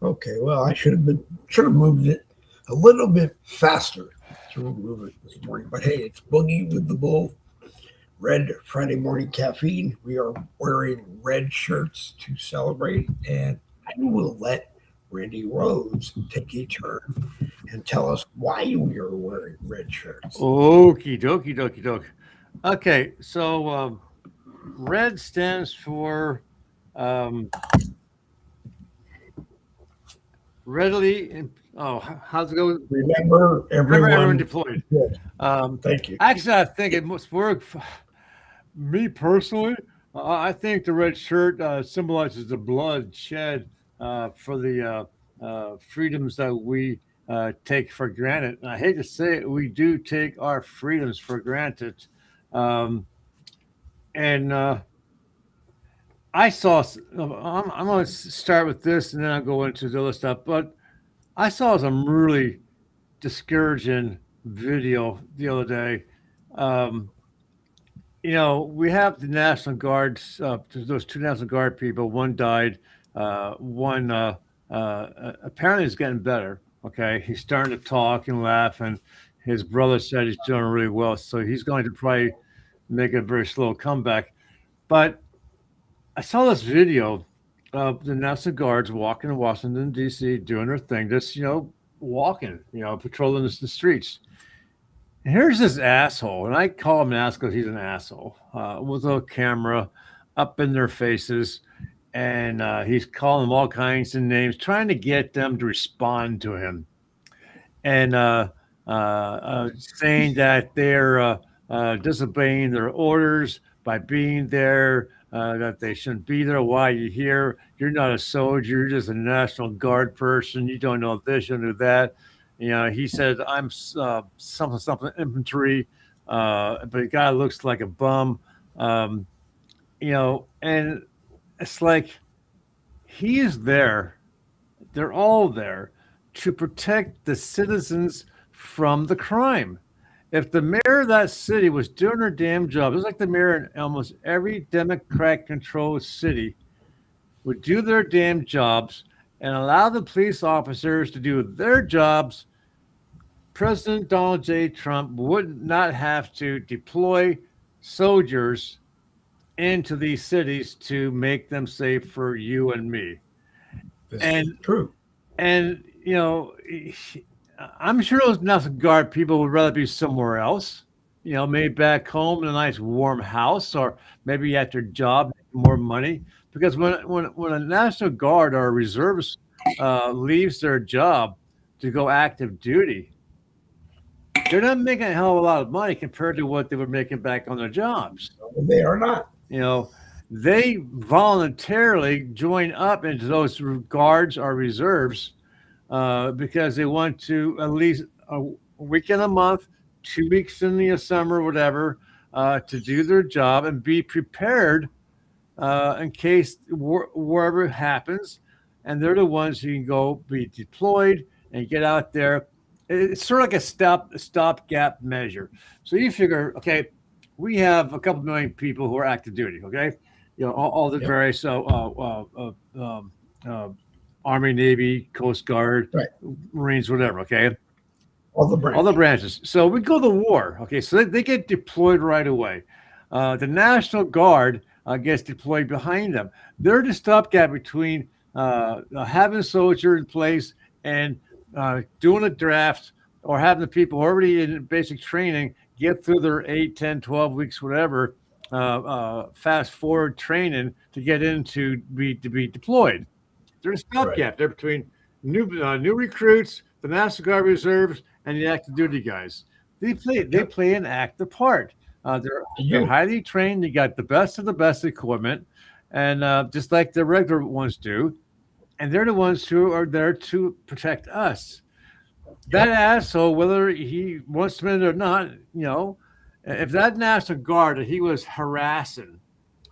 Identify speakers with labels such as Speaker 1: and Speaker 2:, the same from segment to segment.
Speaker 1: Okay, well, I should have moved it a little bit faster to remove it this morning. But hey, it's Boogie with the Bull. Red Friday morning caffeine. We are wearing red shirts to celebrate, and I will let Randy Rhodes take a turn and tell us why we are wearing red shirts.
Speaker 2: Okie dokie dokie doke. Okay, so red stands for um, readily. How's it go?
Speaker 1: Remember,
Speaker 2: Remember, everyone
Speaker 1: everyone.
Speaker 2: deployed.
Speaker 1: Good.
Speaker 2: Um,
Speaker 1: Thank you.
Speaker 2: Actually, I think it must work. Me personally, I think the red shirt symbolizes the blood shed for the freedoms that we take for granted. And I hate to say it, we do take our freedoms for granted. Um, and I saw, I'm going to start with this and then I'll go into the other stuff. But I saw some really discouraging video the other day. Um, we have the National Guards, those two National Guard people. One died. One apparently is getting better. Okay. He's starting to talk and laugh. And his brother said he's doing really well. So he's going to probably make a very slow comeback. But I saw this video of the National Guards walking in Washington, D.C., doing their thing, just, walking, patrolling the streets. And here's this asshole, and I call him an asshole because he's an asshole, with a camera up in their faces, and he's calling them all kinds of names, trying to get them to respond to him, and saying that they're disobeying their orders by being there, that they shouldn't be there. Why are you here? You're not a soldier. You're just a National Guard person. You don't know this, you don't know that. He said, I'm something infantry, but the guy looks like a bum. Um, and it's like he is there. They're all there to protect the citizens from the crime. If the mayor of that city was doing her damn job, just like the mayor in almost every Democrat controlled city would do their damn jobs and allow the police officers to do their jobs, President Donald J. Trump would not have to deploy soldiers into these cities to make them safe for you and me.
Speaker 1: This is
Speaker 2: And
Speaker 1: true.
Speaker 2: and I'm sure those National Guard people would rather be somewhere else. Maybe back home in a nice warm house, or maybe at their job, making more money. Because when a National Guard or a reservist leaves their job to go active duty, they're not making a hell of a lot of money compared to what they were making back on their jobs.
Speaker 1: They are not.
Speaker 2: You know, they voluntarily join up into those guards or reserves because they want to at least a week in a month, 2 weeks in the summer, whatever, to do their job and be prepared in case wherever it happens. And they're the ones who can go be deployed and get out there. It's sort of like a stopgap measure. So you figure, okay, we have a couple million people who are active duty. Okay, all the
Speaker 1: Yep.
Speaker 2: various Army, Navy, Coast Guard,
Speaker 1: Right.
Speaker 2: Marines, whatever. Okay,
Speaker 1: All the
Speaker 2: all the
Speaker 1: branches.
Speaker 2: branches. So we go to war. Okay, so they get deployed right away. The National Guard gets deployed behind them. They're the stopgap between having a soldier in place and doing a draft, or having the people already in basic training get through their 8, 10, 12 weeks, whatever, fast forward training to get to be deployed. They're a
Speaker 1: Right.
Speaker 2: stopgap. They're between new recruits, the National Guard reserves, and the active duty guys. They
Speaker 1: Yep.
Speaker 2: play an active part. They're
Speaker 1: You.
Speaker 2: highly trained. They got the best of the best equipment, and just like the regular ones do, and they're the ones who are there to protect us. That
Speaker 1: Yep.
Speaker 2: asshole, whether he wants to admit it or not, if that National Guard that he was harassing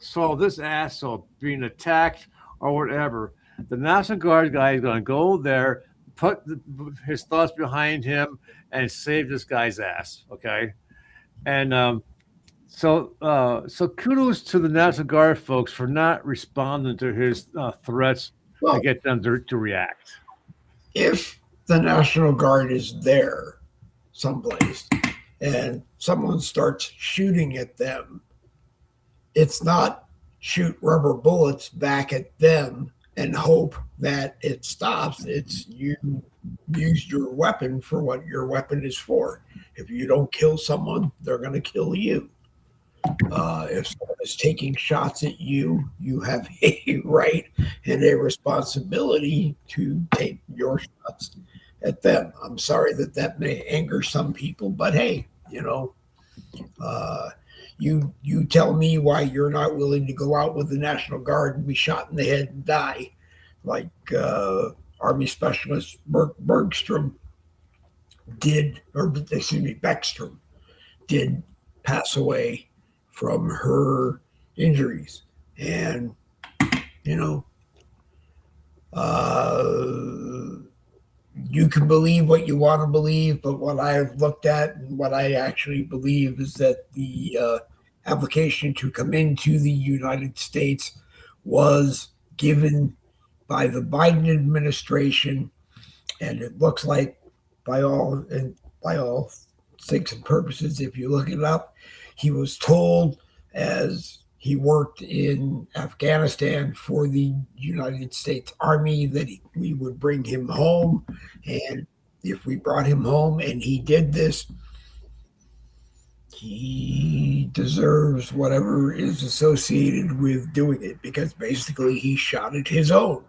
Speaker 2: saw this asshole being attacked or whatever, the National Guard guy is going to go there, put his thoughts behind him, and save this guy's ass. Okay, and so kudos to the National Guard folks for not responding to his threats to
Speaker 1: Well,
Speaker 2: get them to react.
Speaker 1: if the National Guard is there someplace and someone starts shooting at them, it's not shoot rubber bullets back at them and hope that it stops. It's you use your weapon for what your weapon is for. If you don't kill someone, they're going to kill you. If someone is taking shots at you, you have a right and a responsibility to take your shots at them. I'm sorry that that may anger some people, but hey, uh, you tell me why you're not willing to go out with the National Guard and be shot in the head and die, like Army Specialist Bergstrom did, or excuse me, Beckstrom did pass away from her injuries. And, you know, uh, you can believe what you want to believe, but what I've looked at and what I actually believe is that the application to come into the United States was given by the Biden administration, and it looks like by all sakes and purposes, if you look it up, he was told as he worked in Afghanistan for the United States Army that we would bring him home. And if we brought him home and he did this, he deserves whatever is associated with doing it because basically he shot at his own.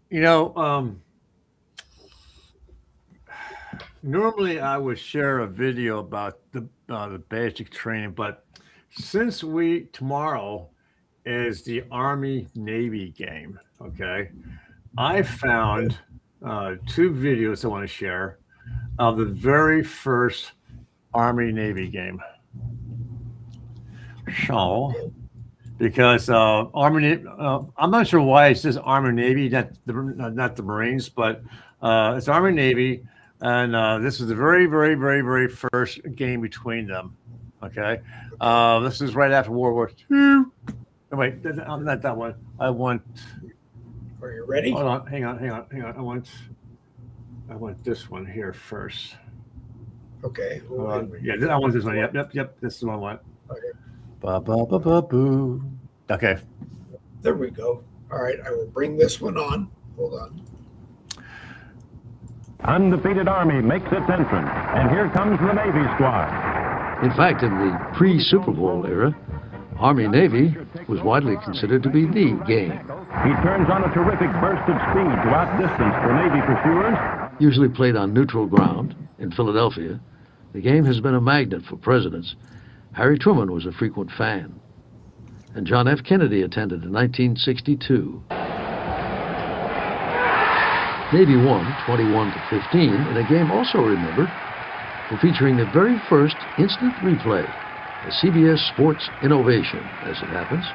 Speaker 2: You know, normally I would share a video about the basic training, but since we tomorrow is the Army Navy game, okay, I found two videos I want to share of the very first Army Navy game. So, because I'm not sure why it says Army Navy, not the Marines, but it's Army Navy, and this is the very, very, very, very first game between them. Okay, this is right after World War II. Oh, wait, not that one. I want.
Speaker 1: Are you ready?
Speaker 2: Hold on, hang on. I want this one here first.
Speaker 1: Okay.
Speaker 2: Yeah, I want this one. Yep. This is the one I want.
Speaker 1: Okay.
Speaker 2: Ba ba ba ba boo. Okay.
Speaker 1: There we go. All right, I will bring this one on. Hold on.
Speaker 3: Undefeated Army makes its entrance, and here comes the Navy squad.
Speaker 4: In fact, in the pre-Super Bowl era, Army-Navy was widely considered to be the game.
Speaker 3: He turns on a terrific burst of speed to outdistance the Navy pursuers.
Speaker 4: Usually played on neutral ground in Philadelphia, the game has been a magnet for presidents. Harry Truman was a frequent fan, and John F. Kennedy attended in 1962. Navy won 21-15 in a game also remembered for featuring the very first instant replay, a CBS Sports innovation, as it happens.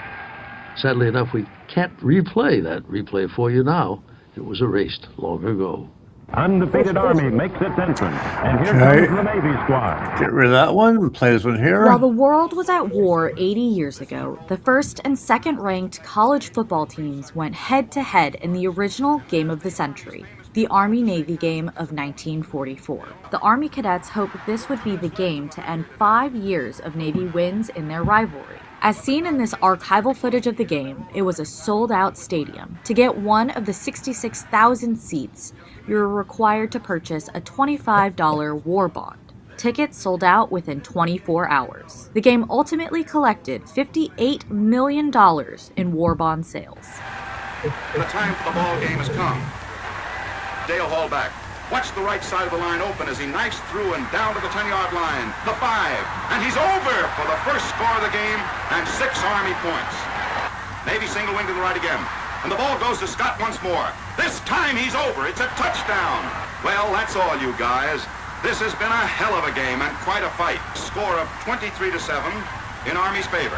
Speaker 4: Sadly enough, we can't replay that replay for you now. It was erased long ago.
Speaker 3: Undefeated Army makes its entrance, and here comes the Navy squad.
Speaker 2: Get rid of that one and play this one here.
Speaker 5: While the world was at war 80 years ago, the first and second ranked college football teams went head-to-head in the original game of the century, the Army-Navy game of 1944. The Army cadets hoped this would be the game to end 5 years of Navy wins in their rivalry. As seen in this archival footage of the game, it was a sold-out stadium. To get one of the 66,000 seats, you were required to purchase a $25 war bond. Tickets sold out within 24 hours. The game ultimately collected $58 million in war bond sales.
Speaker 6: The time for the ball game has come. Dale Hall back. Watch the right side of the line open as he knifes through and down to the 10-yard line. The 5. And he's over for the first score of the game and 6 Army points. Navy single wing to the right again. And the ball goes to Scott once more. This time he's over. It's a touchdown. Well, that's all, you guys. This has been a hell of a game and quite a fight. Score of 23-7 in Army's favor.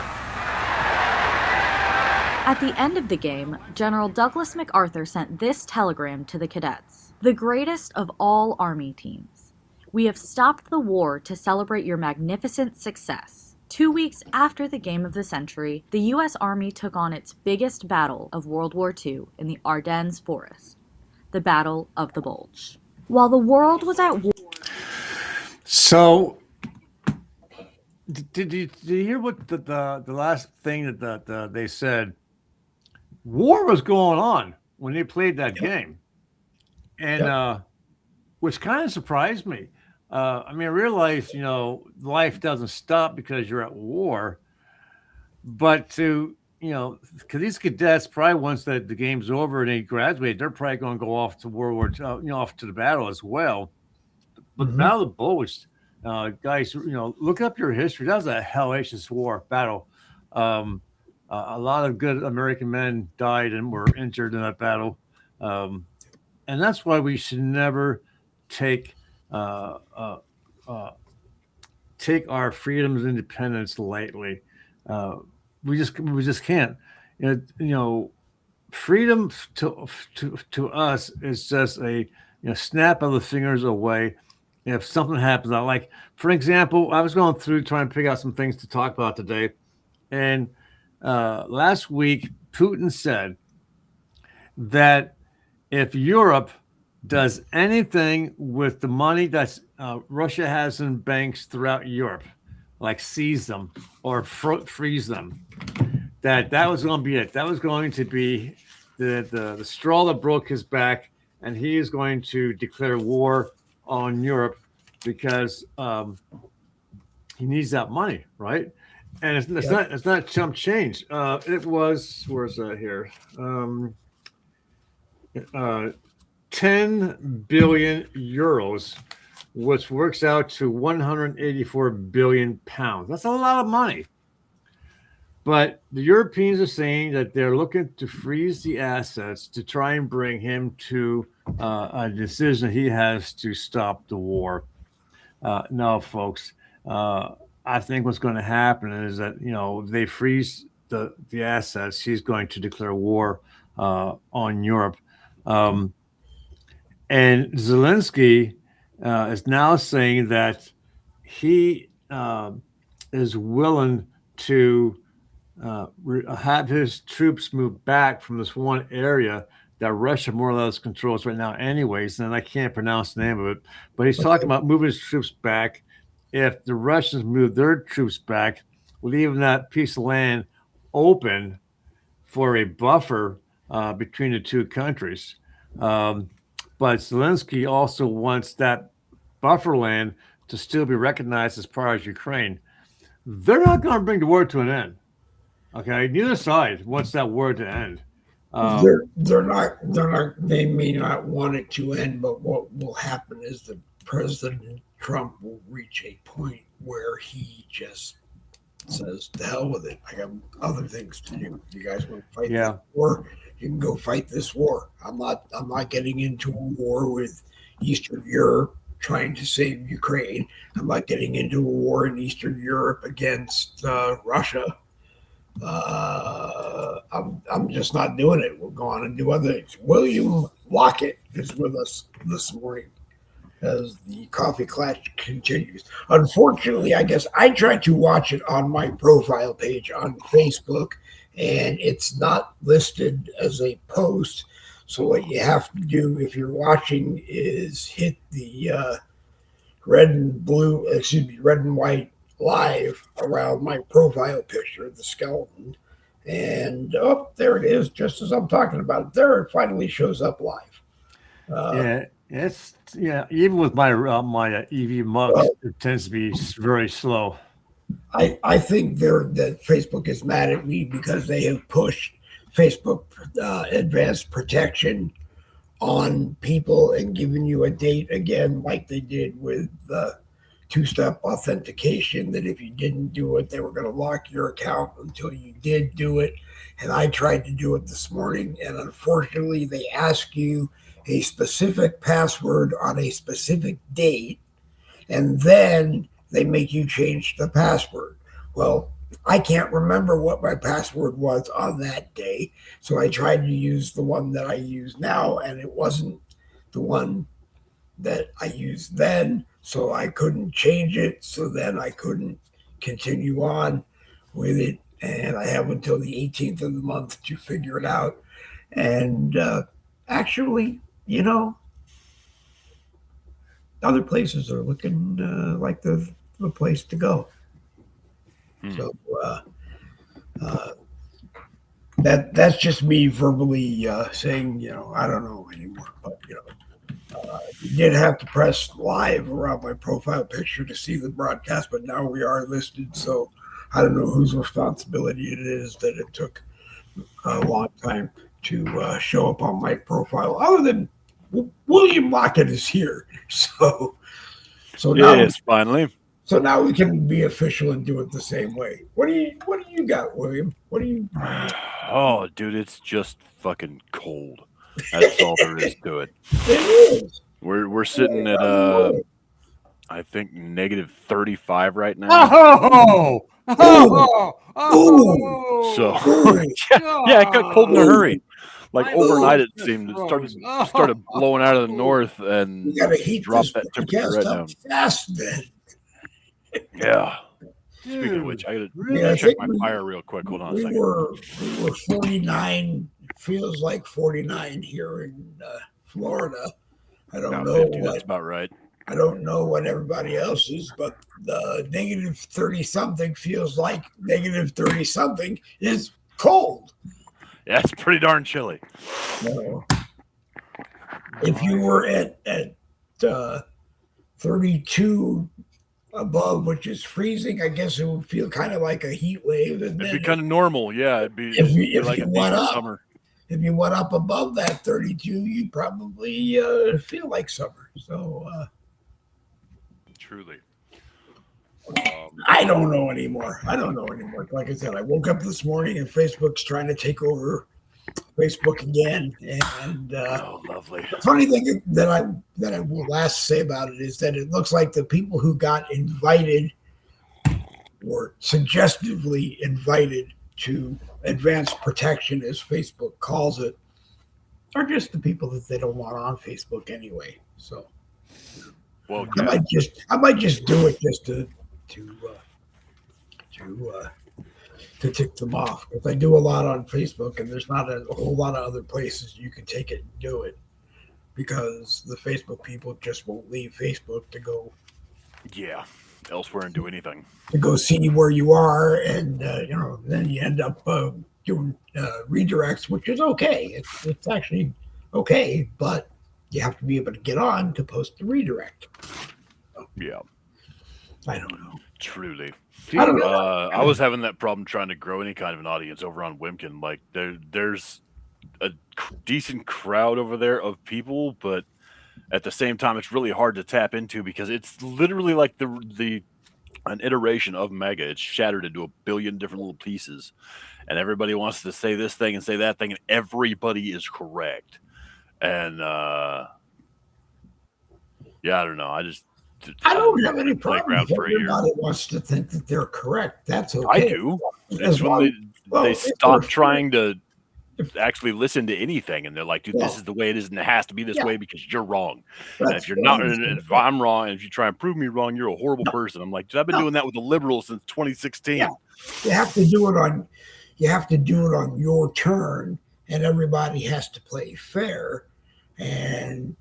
Speaker 5: At the end of the game, General Douglas MacArthur sent this telegram to the cadets. The greatest of all Army teams. We have stopped the war to celebrate your magnificent success. 2 weeks after the game of the century, the U.S. Army took on its biggest battle of World War II in the Ardennes forest. the Battle of the Bulge. While the world was at war.
Speaker 2: So, did you hear what the last thing that they said? War was going on when they played that game, and which kind of surprised me. I mean, I realized, life doesn't stop because you're at war, but because these cadets probably once the game's over and they graduate, they're probably going to go off to World War II, off to the battle as well. But the Battle of the Bulge, guys, look up your history. That was a hellacious war battle. A lot of good American men died and were injured in that battle, and that's why we should never take our freedoms and independence lightly. We just can't. Freedom to us is just a snap of the fingers away. If something happens, for example, I was going through trying to figure out some things to talk about today, and last week Putin said that if Europe does anything with the money that's Russia has in banks throughout Europe, like seize them or freeze them, that was going to be it. That was going to be the straw that broke his back, and he is going to declare war on Europe because he needs that money, right? And it's not chump change. It was, where's that here? 10 billion euros, which works out to 184 billion pounds. That's a lot of money. But the Europeans are saying that they're looking to freeze the assets to try and bring him to a decision he has to stop the war. No, folks. I think what's going to happen is that they freeze the assets. He's going to declare war on Europe, and Zelensky is now saying that he is willing to have his troops move back from this one area that Russia more or less controls right now, anyways. And I can't pronounce the name of it, but he's talking about moving his troops back. If the Russians move their troops back, leaving that piece of land open for a buffer between the two countries. But Zelensky also wants that buffer land to still be recognized as part of Ukraine. They're not going to bring the war to an end. Okay, neither side wants that war to end.
Speaker 1: They're not. They may not want it to end, but what will happen is that President Trump will reach a point where he just says, "The hell with it! I got other things to do. If you guys want to fight this war, you can go fight this war. I'm not getting into a war with Eastern Europe trying to save Ukraine. I'm not getting into a war in Eastern Europe against Russia. I'm just not doing it. We'll go on and do other things." William Lockett is with us this morning as the coffee clash continues. Unfortunately, I guess I tried to watch it on my profile page on Facebook, and it's not listed as a post. So what you have to do if you're watching is hit the red and white live around my profile picture, the skeleton. And there it is, just as I'm talking about it. There it finally shows up live.
Speaker 2: Even with my EV mugs, it tends to be very slow.
Speaker 1: I think that Facebook is mad at me because they have pushed Facebook advanced protection on people and given you a date again, like they did with the two-step authentication, that if you didn't do it, they were going to lock your account until you did do it. And I tried to do it this morning, and unfortunately, they ask you a specific password on a specific date, and then they make you change the password. Well, I can't remember what my password was on that day, so I tried to use the one that I use now, and it wasn't the one that I used then, so I couldn't change it. So then I couldn't continue on with it, and I have until the 18th of the month to figure it out. And actually, you know, other places are looking like the place to go. So uh, that's just me verbally saying, I don't know anymore. But you did have to press live around my profile picture to see the broadcast, but now we are listed. So I don't know whose responsibility it is that it took a long time to show up on my profile. Other than William Lockett is here, so now
Speaker 7: Yes, finally.
Speaker 1: so now we can be official and do it the same way. What do you got, William? What do you?
Speaker 7: Oh, dude, it's just fucking cold. That's all there is to it.
Speaker 1: It is.
Speaker 7: We're sitting at I think negative 35 right now.
Speaker 2: Oh,
Speaker 7: So
Speaker 1: Ooh,
Speaker 7: yeah, it got cold in a hurry. Like
Speaker 2: My
Speaker 7: overnight, it
Speaker 2: nose
Speaker 7: seemed it
Speaker 2: froze.
Speaker 7: started blowing out of the north and
Speaker 1: we gotta heat
Speaker 7: dropped
Speaker 1: this
Speaker 7: that temperature
Speaker 1: podcast
Speaker 7: right
Speaker 1: up
Speaker 7: down.
Speaker 1: fast, then.
Speaker 7: Yeah. Speaking of which, I gotta
Speaker 1: Yeah, I
Speaker 7: check
Speaker 1: think
Speaker 7: my fire real quick. Hold on a
Speaker 1: we
Speaker 7: second.
Speaker 1: were 49. Feels like 49 here in Florida. I don't
Speaker 7: About
Speaker 1: know
Speaker 7: 50, that's about right.
Speaker 1: I don't know what everybody else is, but the negative 30 something feels like negative 30 something is cold.
Speaker 7: Yeah, it's pretty darn chilly.
Speaker 1: So, if you were at 32 above, which is freezing, I guess it would feel kind of like a heat wave. And
Speaker 7: It'd
Speaker 1: then
Speaker 7: be kind of normal. Yeah, it'd be,
Speaker 1: if you
Speaker 7: like a
Speaker 1: went
Speaker 7: decent
Speaker 1: up,
Speaker 7: summer.
Speaker 1: if you went up above that 32, you'd probably feel like summer. So
Speaker 7: Truly.
Speaker 1: I don't know anymore. Like I said, I woke up this morning and Facebook's trying to take over Facebook again. And
Speaker 7: Oh, lovely.
Speaker 1: the funny thing that I will last say about it is that it looks like the people who got invited or suggestively invited to advanced protection, as Facebook calls it, are just the people that they don't want on Facebook anyway. So
Speaker 7: Well,
Speaker 1: I might just do it just to tick them off, because I do a lot on Facebook, and there's not a whole lot of other places you can take it and do it, because the Facebook people just won't leave Facebook to go
Speaker 7: yeah, elsewhere and do anything.
Speaker 1: see where you are, and then you end up doing redirects, which is okay. It's actually okay, but you have to be able to get on to post the redirect.
Speaker 7: Yeah,
Speaker 1: I don't know.
Speaker 7: truly.
Speaker 1: I don't know.
Speaker 7: I was having that problem trying to grow any kind of an audience over on Wimkin. Like there's a decent crowd over there of people, but at the same time, it's really hard to tap into because it's literally like an iteration of Mega. It's shattered into a billion different little pieces, and everybody wants to say this thing and say that thing, and everybody is correct. And yeah, I don't know.
Speaker 1: I don't have any problem
Speaker 7: playground
Speaker 1: if
Speaker 7: for a year.
Speaker 1: everybody wants to think that they're correct. That's okay.
Speaker 7: I do. It's when they stop trying to actually listen to anything, and they're like, dude, this is the way it is, and it has to be this way because you're wrong. And if you're not, and if I'm wrong, and if you try and prove me wrong, you're a horrible person. I'm like, dude, I've been doing that with the liberals since 2016.
Speaker 1: Yeah. You have to do it on your turn, and everybody has to play fair. And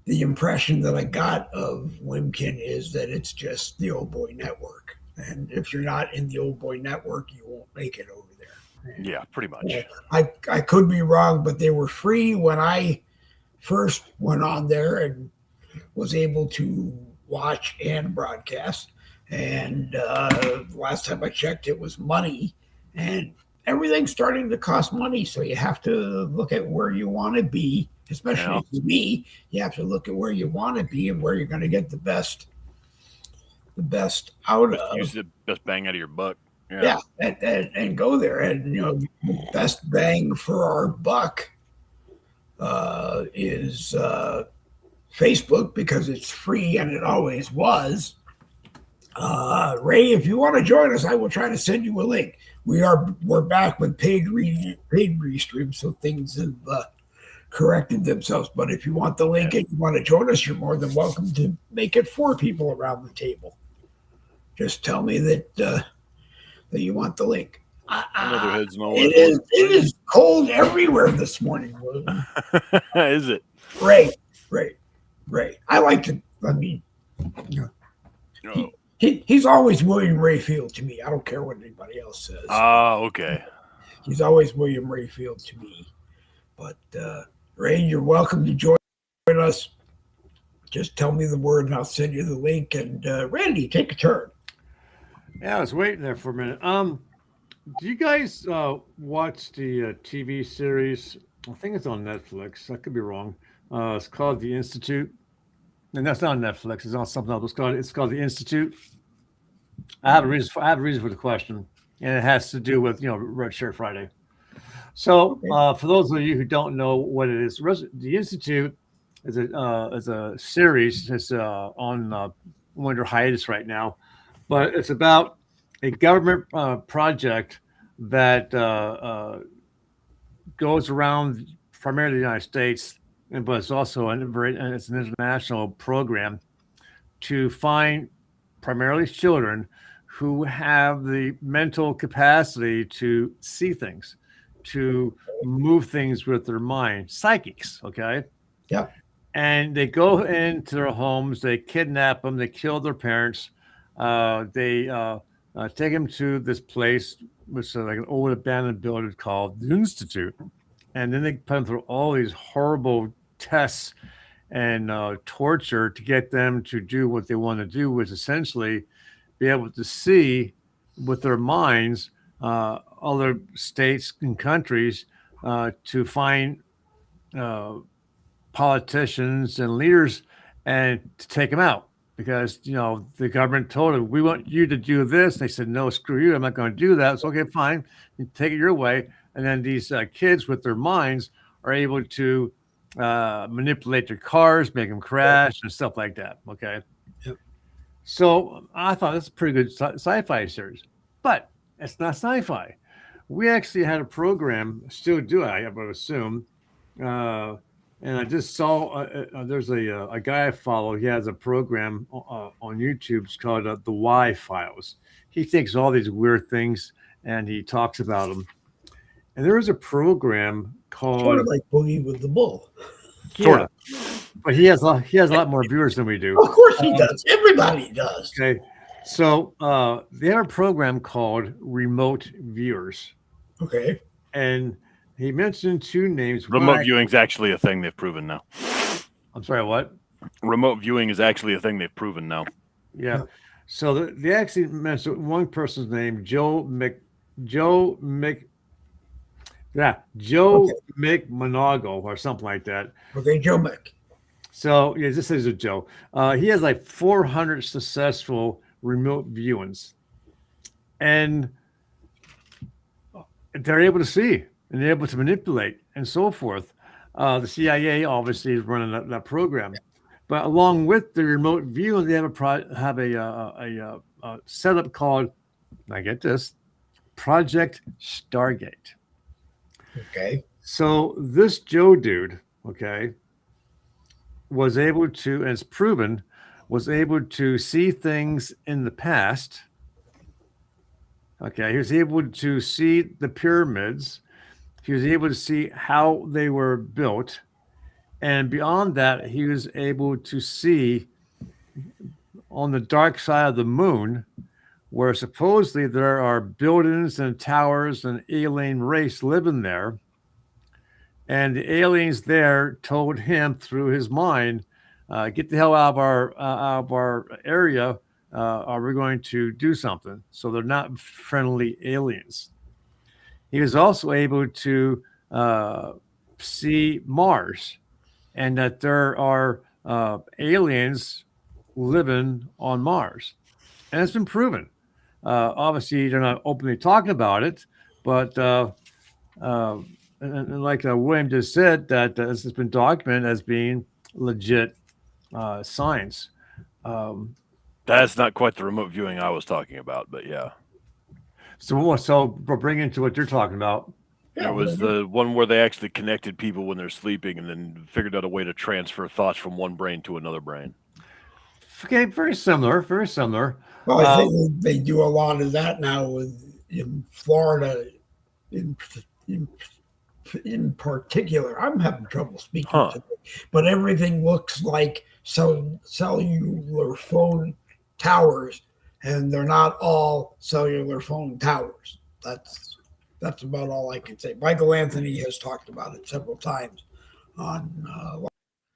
Speaker 1: the impression that I got of Wimkin is that it's just the Old Boy Network. And if you're not in the Old Boy Network, you won't make it over there. And
Speaker 7: yeah, pretty much.
Speaker 1: I could be wrong, but they were free when I first went on there and was able to watch and broadcast. And last time I checked, it was money. And everything's starting to cost money. So you have to look at where you want to be. Especially for me, you have to look at where you want to be and where you're going to get the best out of.
Speaker 7: Use the best bang out of your buck.
Speaker 1: Yeah, and go there. And the best bang for our buck is Facebook, because it's free and it always was. Ray, if you want to join us, I will try to send you a link. We're back with paid restream, so things have corrected themselves. But if you want the link and you want to join us, you're more than welcome to make it 4 people around the table. Just tell me that you want the link. It is cold everywhere this morning.
Speaker 7: Is it?
Speaker 1: Ray. I like to. I mean,
Speaker 7: Oh.
Speaker 1: he's always William Rayfield to me. I don't care what anybody else says.
Speaker 7: Okay.
Speaker 1: He's always William Rayfield to me. But Ray, you're welcome to join us. Just tell me the word and I'll send you the link. And Randy, take a turn.
Speaker 2: Yeah, I was waiting there for a minute. Do you guys watch the TV series? I think it's on Netflix. I could be wrong. It's called The Institute, and that's not on Netflix. It's on something else. It's called The Institute. I have a reason for the question, and it has to do with Red Shirt Friday. So, for those of you who don't know what it is, The Institute is a series. It's on winter hiatus right now, but it's about a government project that goes around primarily the United States, but it's also it's an international program to find primarily children who have the mental capacity to see things, to move things with their mind, psychics, okay?
Speaker 1: Yeah.
Speaker 2: And they go into their homes, they kidnap them, they kill their parents, they take them to this place, which is like an old abandoned building called the Institute. And then they put them through all these horrible tests and torture to get them to do what they want to do, which essentially be able to see with their minds other states and countries to find politicians and leaders and to take them out. Because, the government told them, we want you to do this. They said, no, screw you. I'm not going to do that. So, okay, fine. You take it your way. And then these kids with their minds are able to manipulate their cars, make them crash and stuff like that. Okay.
Speaker 1: Yep.
Speaker 2: So I thought that's a pretty good sci-fi series, but it's not sci-fi. We actually had a program, still do, I would assume, and I just saw there's a guy I follow. He has a program on YouTube. It's called The Why Files. He thinks all these weird things and he talks about them. And there was a program called
Speaker 1: sort of like Boogie with the Bull.
Speaker 2: Sort of. But he has a lot more viewers than we do.
Speaker 1: Of course he does. Everybody does.
Speaker 2: Okay. So they have a program called Remote Viewers.
Speaker 1: Okay.
Speaker 2: And he mentioned two names.
Speaker 7: Remote viewing is actually a thing they've proven now.
Speaker 2: I'm sorry, what?
Speaker 7: Remote viewing is actually a thing they've proven now.
Speaker 2: Yeah. So they actually mentioned one person's name, Joe McMonagle or something like that.
Speaker 1: Okay, Joe Mick.
Speaker 2: So yeah, this is a Joe. He has like 400 successful remote viewings, and they're able to see and they're able to manipulate and so forth. The CIA obviously is running that program, but along with the remote viewing, they have a setup called, I get this, Project Stargate.
Speaker 1: Okay.
Speaker 2: So this Joe dude, okay, was able to, and it's proven, was able to see things in the past. Okay, he was able to see the pyramids. He was able to see how they were built. And beyond that, he was able to see on the dark side of the moon, where supposedly there are buildings and towers and alien race living there. And the aliens there told him through his mind, get the hell out of our area, or we're going to do something. So they're not friendly aliens. He was also able to see Mars, and that there are aliens living on Mars. And it's been proven. Obviously, they're not openly talking about it, but and like William just said, that this has been documented as being legit science.
Speaker 7: That's not quite the remote viewing I was talking about, but yeah.
Speaker 2: So we're bringing to what you're talking about.
Speaker 7: There was the one where they actually connected people when they're sleeping and then figured out a way to transfer thoughts from one brain to another brain.
Speaker 2: Okay, very similar, very similar.
Speaker 1: Well, I think they do a lot of that now in Florida, in in particular, I'm having trouble speaking
Speaker 7: Huh.
Speaker 1: today, but everything looks like cellular phone towers, and they're not all cellular phone towers. That's about all I can say. Michael Anthony has talked about it several times on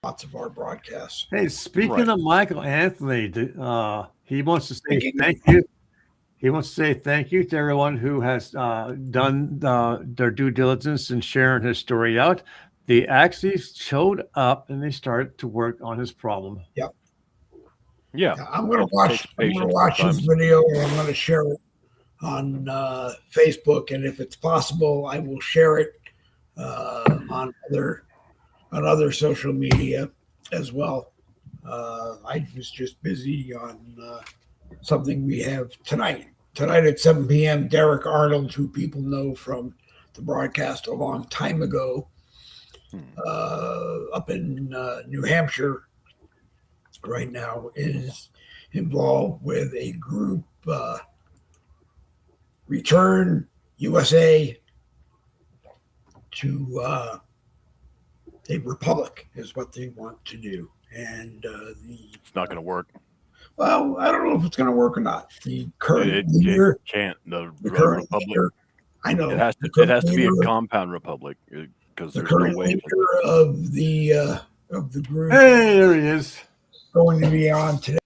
Speaker 1: lots of our broadcasts.
Speaker 2: Hey, speaking
Speaker 7: Right.
Speaker 2: of Michael Anthony, he wants to say
Speaker 1: Speaking of-
Speaker 2: thank you. He wants to say thank you to everyone who has done their due diligence in sharing his story out. They actually showed up and they started to work on his problem.
Speaker 7: Yeah.
Speaker 1: I'm going to watch his
Speaker 7: sometimes.
Speaker 1: video, and I'm going to share it on Facebook, and if it's possible, I will share it on other social media as well. I was just busy on something we have tonight. Tonight at 7 p.m., Derek Arnold, who people know from the broadcast a long time ago, up in New Hampshire right now, is involved with a group, Return USA to a republic is what they want to do. And
Speaker 7: It's not going to work.
Speaker 1: well, I don't know if it's going to work or not. The current
Speaker 7: It
Speaker 1: leader,
Speaker 7: can't. The
Speaker 1: current
Speaker 7: republic.
Speaker 1: leader, I know
Speaker 7: It has
Speaker 1: the
Speaker 7: to. It
Speaker 1: current
Speaker 7: has to be a
Speaker 1: leader-
Speaker 7: compound republic because
Speaker 1: the
Speaker 7: there's no
Speaker 1: current
Speaker 7: way.
Speaker 1: leader of the group
Speaker 2: Hey, there he is.
Speaker 1: going to be on today,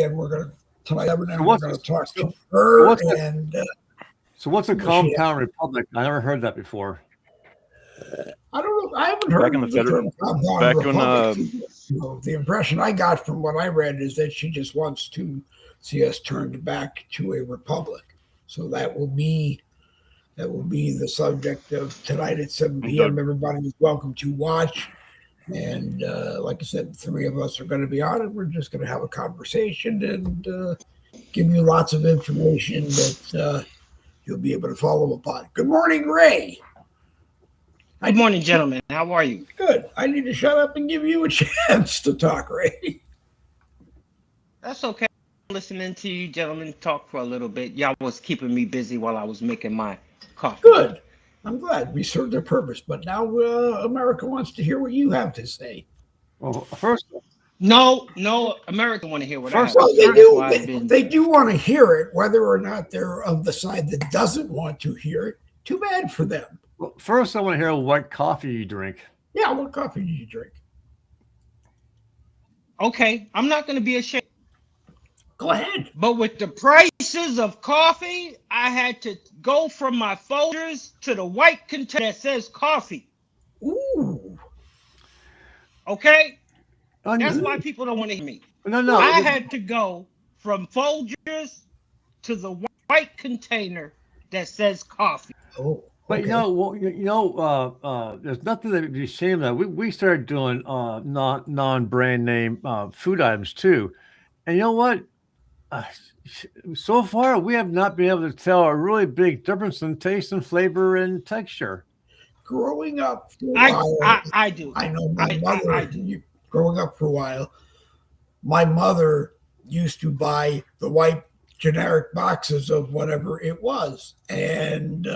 Speaker 1: and we're going to tonight. And we're
Speaker 2: what's
Speaker 1: going to
Speaker 2: this-
Speaker 1: talk
Speaker 2: so-
Speaker 1: to her.
Speaker 2: what's this-
Speaker 1: And
Speaker 2: So what's a
Speaker 1: Well, she-
Speaker 2: compound republic? I never heard that before.
Speaker 1: I don't know. I haven't heard
Speaker 7: Back in
Speaker 1: of
Speaker 7: the
Speaker 1: the
Speaker 7: federal-
Speaker 1: term compound
Speaker 7: back when,
Speaker 1: republic. The impression I got from what I read is that she just wants to see us turned back to a republic. So that will be the subject of tonight at 7 p.m. Everybody is welcome to watch. And like I said, 3 of us are going to be on it. We're just going to have a conversation and give you lots of information that you'll be able to follow upon. Good morning, Ray.
Speaker 8: Good morning, gentlemen. How are you?
Speaker 1: Good. I need to shut up and give you a chance to talk, Ray.
Speaker 8: That's okay. Listening to you gentlemen talk for a little bit. Y'all was keeping me busy while I was making my coffee.
Speaker 1: Good. I'm glad we served their purpose. But now America wants to hear what you have to say.
Speaker 2: Well, first,
Speaker 8: No, America want to hear what I have
Speaker 2: First-
Speaker 8: to
Speaker 1: Well,
Speaker 8: say. That's why I've been.
Speaker 1: they do want to hear it, whether or not they're of the side that doesn't want to hear it. Too bad for them.
Speaker 2: I want to hear what coffee you drink.
Speaker 1: Yeah, what coffee do you drink?
Speaker 8: Okay, I'm not going to be ashamed.
Speaker 1: Go ahead.
Speaker 8: But with the prices of coffee, I had to go from my Folgers to the white container that says coffee.
Speaker 1: Ooh.
Speaker 8: Okay?
Speaker 2: Oh,
Speaker 8: That's
Speaker 2: no,
Speaker 8: why people don't want to hear me.
Speaker 2: no.
Speaker 8: I had to go from Folgers to the white container that says coffee.
Speaker 1: Oh.
Speaker 2: But
Speaker 1: okay.
Speaker 2: there's nothing to be ashamed of. We started doing non-brand name food items too, and you know what? So far, we have not been able to tell a really big difference in taste and flavor and texture.
Speaker 1: Growing up for a while,
Speaker 8: I do.
Speaker 1: I know my mother,
Speaker 8: I do.
Speaker 1: growing up for a while, my mother used to buy the white generic boxes of whatever it was. And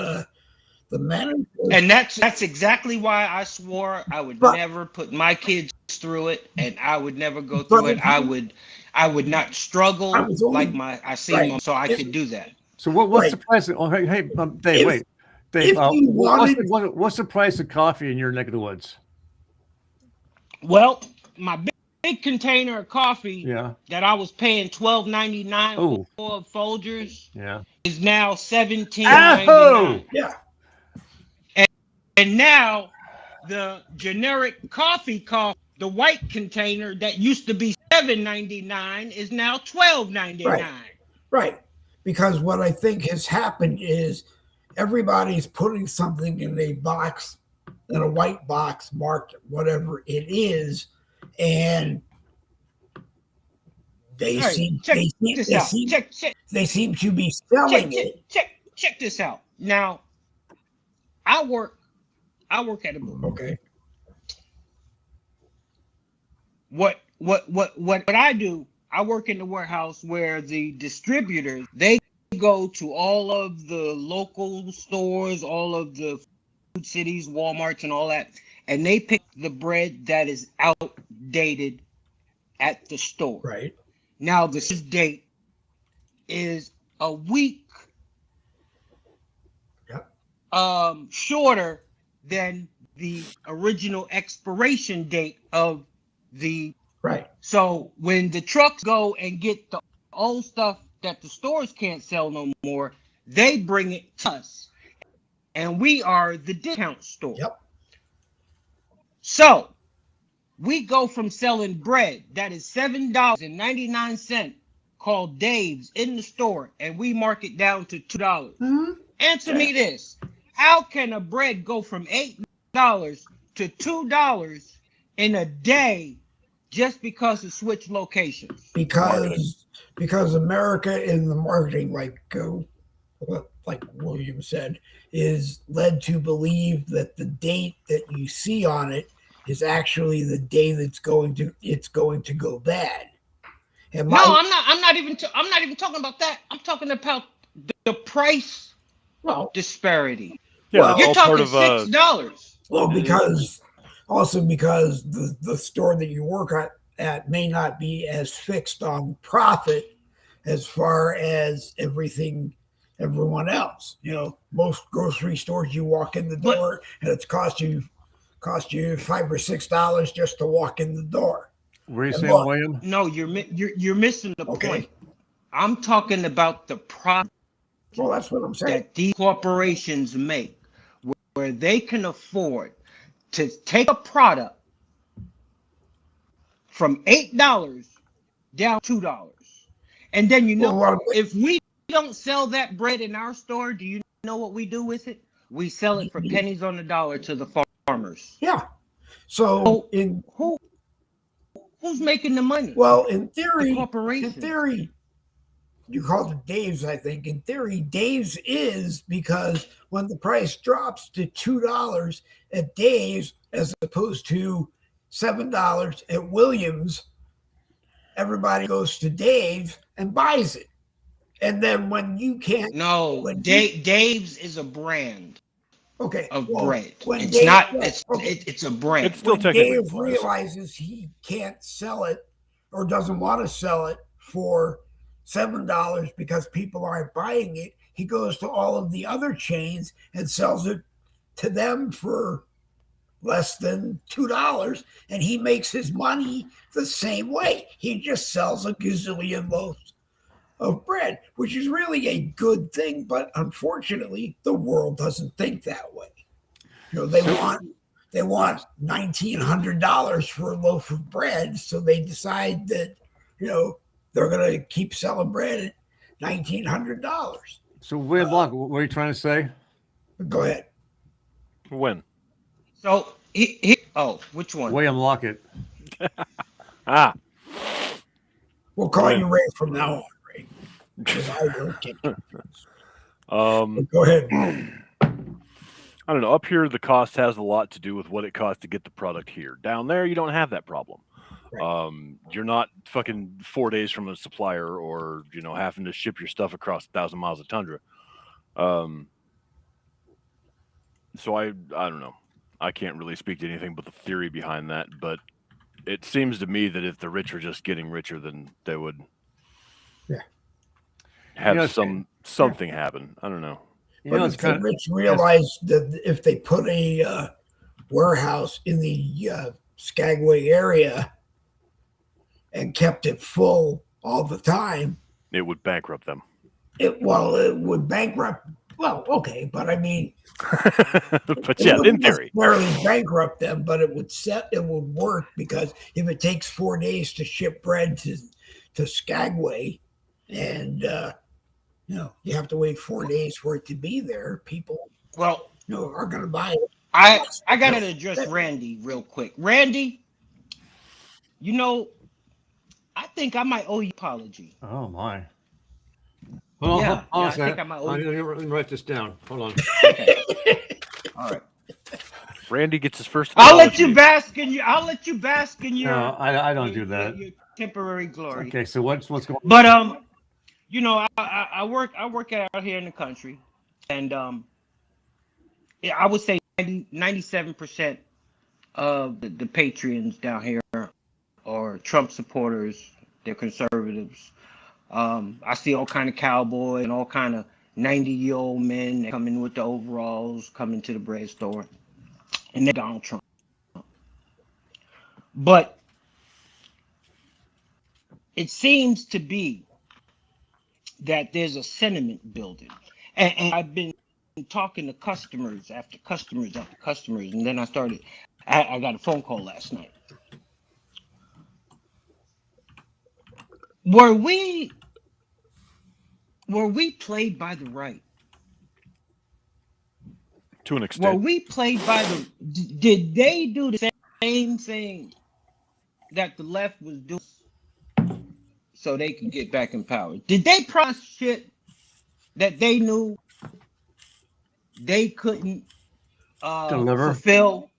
Speaker 1: the manager.
Speaker 8: And that's exactly why I swore I would never put my kids through it, and I would never go through it. I would not struggle like I see them, so I could do that.
Speaker 2: So what's
Speaker 1: Right.
Speaker 2: the price? Oh, hey, Dave, wait. Dave,
Speaker 1: you
Speaker 2: what's the price of coffee in your neck of the woods?
Speaker 8: Well, my big container of coffee
Speaker 2: Yeah.
Speaker 8: that I was paying $12.99
Speaker 2: Oh.
Speaker 8: for Folgers
Speaker 2: Yeah.
Speaker 8: is now $17.99.
Speaker 1: Yeah.
Speaker 8: And now the generic coffee cup, the white container that used to be $7.99 is now $12.99.
Speaker 1: Right. Because what I think has happened is everybody's putting something in a box, in a white box marked whatever it is, and they seem to be selling it.
Speaker 8: Check this out. Now, I work at a booth.
Speaker 1: Okay.
Speaker 8: What I do, I work in the warehouse where the distributors, they go to all of the local stores, all of the cities, Walmarts, and all that, and they pick the bread that is outdated at the store.
Speaker 1: Right.
Speaker 8: Now the date is a week shorter than the original expiration date of the.
Speaker 1: Right.
Speaker 8: So when the trucks go and get the old stuff that the stores can't sell no more, they bring it to us, and we are the discount store.
Speaker 1: Yep.
Speaker 8: So we go from selling bread that is $7.99 called Dave's in the store, and we mark it down to $2.
Speaker 1: Mm-hmm.
Speaker 8: Answer me this. How can a bread go from $8 to $2 in a day just because it switched locations?
Speaker 1: Because America in the marketing, like William said, is led to believe that the date that you see on it is actually the day that's going to go bad. And
Speaker 8: I'm not even talking about that. I'm talking about the price disparity.
Speaker 7: Yeah,
Speaker 8: you're talking $6.
Speaker 1: Well, because the store that you work at may not be as fixed on profit as far as everyone else. You know, most grocery stores, you walk in the door and it's cost you $5 or $6 just to walk in the door.
Speaker 2: What are you saying, William?
Speaker 8: No, you're missing the point. I'm talking about the profit.
Speaker 1: Well, that's what I'm saying.
Speaker 8: That these corporations make, where they can afford to take a product from $8 down to $2, and then if we don't sell that bread in our store, do you know what we do with it? We sell it for pennies on the dollar to the farmers.
Speaker 1: Yeah. So
Speaker 8: who's making the money?
Speaker 1: Well, in theory,
Speaker 8: the
Speaker 1: you called it Dave's, I think. In theory, Dave's is because when the price drops to $2 at Dave's as opposed to $7 at Williams, everybody goes to Dave's and buys it. And then when you can't...
Speaker 8: No, Dave's is a brand.
Speaker 1: Okay.
Speaker 8: Of bread. It's
Speaker 1: Dave,
Speaker 8: not. It's a brand.
Speaker 7: It's still
Speaker 1: when Dave realizes he can't sell it or doesn't want to sell it for $7 because people aren't buying it, he goes to all of the other chains and sells it to them for less than $2, and he makes his money the same way. He just sells a gazillion loaves of bread, which is really a good thing, but unfortunately, the world doesn't think that way. You know, they want $1,900 for a loaf of bread, so they decide that, you know, they're going to keep selling bread at $1,900.
Speaker 2: So, William Block, what are you trying to say?
Speaker 1: Go ahead.
Speaker 7: When?
Speaker 8: So, which one?
Speaker 2: William Lockett.
Speaker 1: We'll call you Ray from now on, Ray. Go ahead.
Speaker 7: I don't know. Up here, the cost has a lot to do with what it costs to get the product here. Down there, you don't have that problem. Right. You're not fucking 4 days from a supplier, or having to ship your stuff across 1,000 miles of tundra. So I don't know. I can't really speak to anything but the theory behind that. But it seems to me that if the rich are just getting richer, then they would have something happen. I don't know.
Speaker 1: But if the rich realize that if they put a warehouse in the Skagway area and kept it full all the time,
Speaker 7: it would bankrupt them.
Speaker 1: It would bankrupt. Well, okay, but I mean,
Speaker 7: but yeah, in theory,
Speaker 1: necessarily bankrupt them, but it would work, because if it takes 4 days to ship bread to Skagway, and you have to wait 4 days for it to be there, people are going to buy it.
Speaker 8: I got to address Randy real quick. Randy, I think I might owe you an apology.
Speaker 2: Oh, my. Hold on,
Speaker 8: I think I might owe you.
Speaker 2: Let me write this down. Hold on.
Speaker 8: Okay. All right.
Speaker 7: Randy gets his first apology.
Speaker 8: I'll let you bask in your.
Speaker 2: No, I don't do that.
Speaker 8: Your temporary glory.
Speaker 2: Okay, so what's going on?
Speaker 8: But I work out here in the country, and I would say 97% of the patrons down here are Trump supporters. They're conservatives. I see all kind of cowboys and all kind of 90-year-old men that come in with the overalls, coming to the bread store, and they're Donald Trump. But it seems to be that there's a sentiment building. And I've been talking to customers after customers after customers, and then I got a phone call last night. Were we played by the right?
Speaker 7: To an extent.
Speaker 8: Were we played by did they do the same thing that the left was doing so they could get back in power? Did they promise shit that they knew they couldn't deliver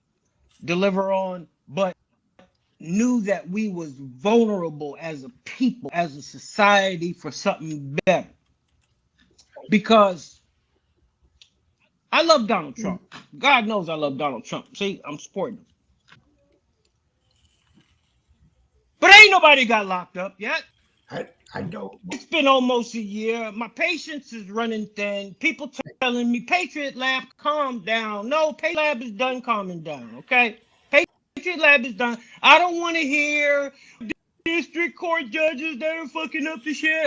Speaker 8: on, but knew that we was vulnerable as a people, as a society, for something better? Because I love Donald Trump. God knows I love Donald Trump. See, I'm supporting him. But ain't nobody got locked up yet.
Speaker 1: I don't.
Speaker 8: It's been almost a year. My patience is running thin. People telling me, Patriot Lab, calm down. No, Patriot Lab is done calming down, okay? Patriot Lab is done. I don't want to hear district court judges that are fucking up the shit.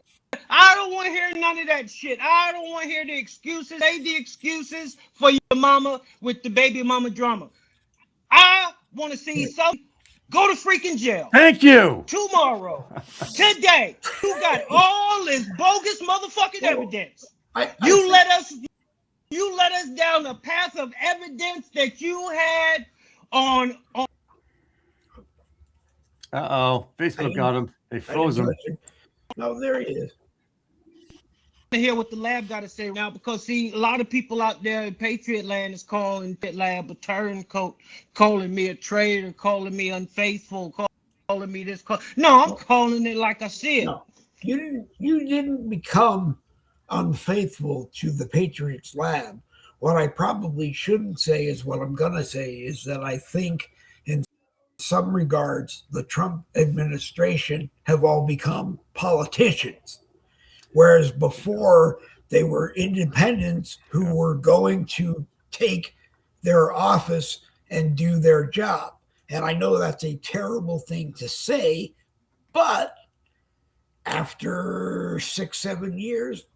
Speaker 8: I don't want to hear none of that shit. I don't want to hear the excuses. Say the excuses for your mama with the baby mama drama. I want to see some go to freaking jail.
Speaker 2: Thank you.
Speaker 8: Tomorrow, today, you got all this bogus motherfucking evidence. You let us down a path of evidence that you had on.
Speaker 2: Facebook got him. They froze him.
Speaker 1: No, there he is.
Speaker 8: To hear what the lab got to say now, because see, a lot of people out there in Patriot Land is calling Patriot Lab a turncoat, calling me a traitor, calling me unfaithful, calling me this. No, I'm calling it like I said.
Speaker 1: No, you didn't become unfaithful to the Patriots Lab. What I probably shouldn't say is what I'm gonna say is that I think in some regards the Trump administration have all become politicians. Whereas before, they were independents who were going to take their office and do their job. And I know that's a terrible thing to say, but after 6-7 years,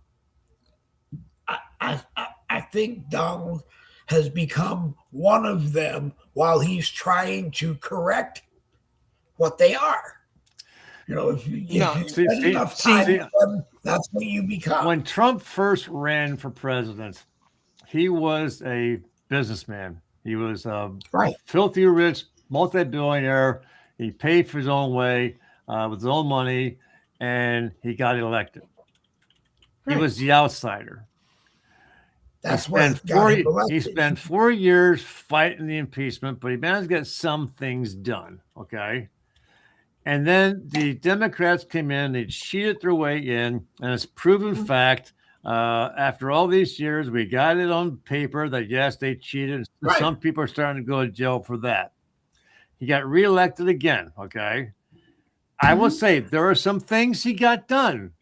Speaker 1: I think Donald has become one of them while he's trying to correct what they are. You know, if you spend enough time with them, that's what you become.
Speaker 2: When Trump first ran for president, he was a businessman. He was a filthy rich multi-billionaire. He paid for his own way with his own money, and he got elected. He was the outsider.
Speaker 1: That's
Speaker 2: he spent 4 years fighting the impeachment, but he managed to get some things done. Okay. And then the Democrats came in, they cheated their way in, and it's proven fact. After all these years, we got it on paper that, yes, they cheated. Right. Some people are starting to go to jail for that. He got reelected again, okay? I will say there are some things he got done.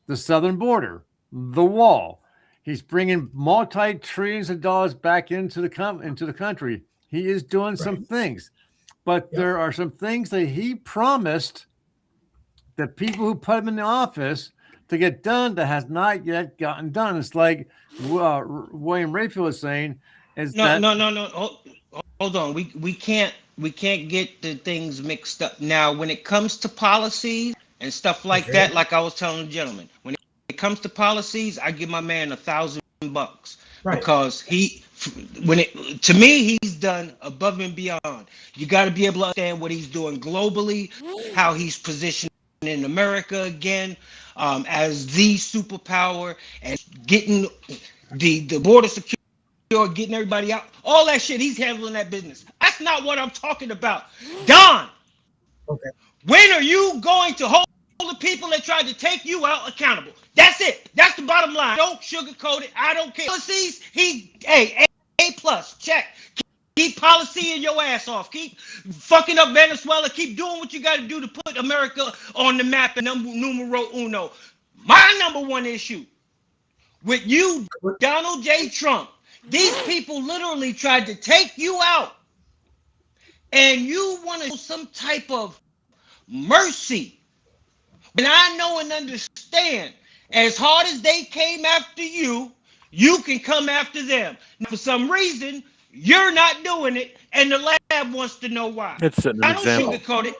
Speaker 2: The southern border, the wall. He's bringing multi-trillions of dollars back into the country. He is doing some things. But there are some things that he promised the people who put him in the office to get done that has not yet gotten done. It's like William Rayfield was saying.
Speaker 8: No. Hold on. We can't get the things mixed up. Now, when it comes to policies and stuff like that, like I was telling the gentleman, when it comes to policies, I give my man $1,000 because to me, he's done above and beyond. You got to be able to understand what he's doing globally, how he's positioned in America again as the superpower, and getting the border secure, getting everybody out. All that shit, he's handling that business. That's not what I'm talking about. Don, when are you going to hold the people that tried to take you out accountable? That's it. That's the bottom line. Don't sugarcoat it. I don't care. A+, check. Keep policying your ass off. Keep fucking up Venezuela. Keep doing what you got to do to put America on the map and numero uno. My number one issue with you, Donald J. Trump, these people literally tried to take you out, and you want to show some type of mercy. And I know and understand, as hard as they came after you, you can come after them. Now, for some reason, you're not doing it, and the lab wants to know why.
Speaker 7: It's setting an
Speaker 8: I don't
Speaker 7: example.
Speaker 8: sugarcoat it.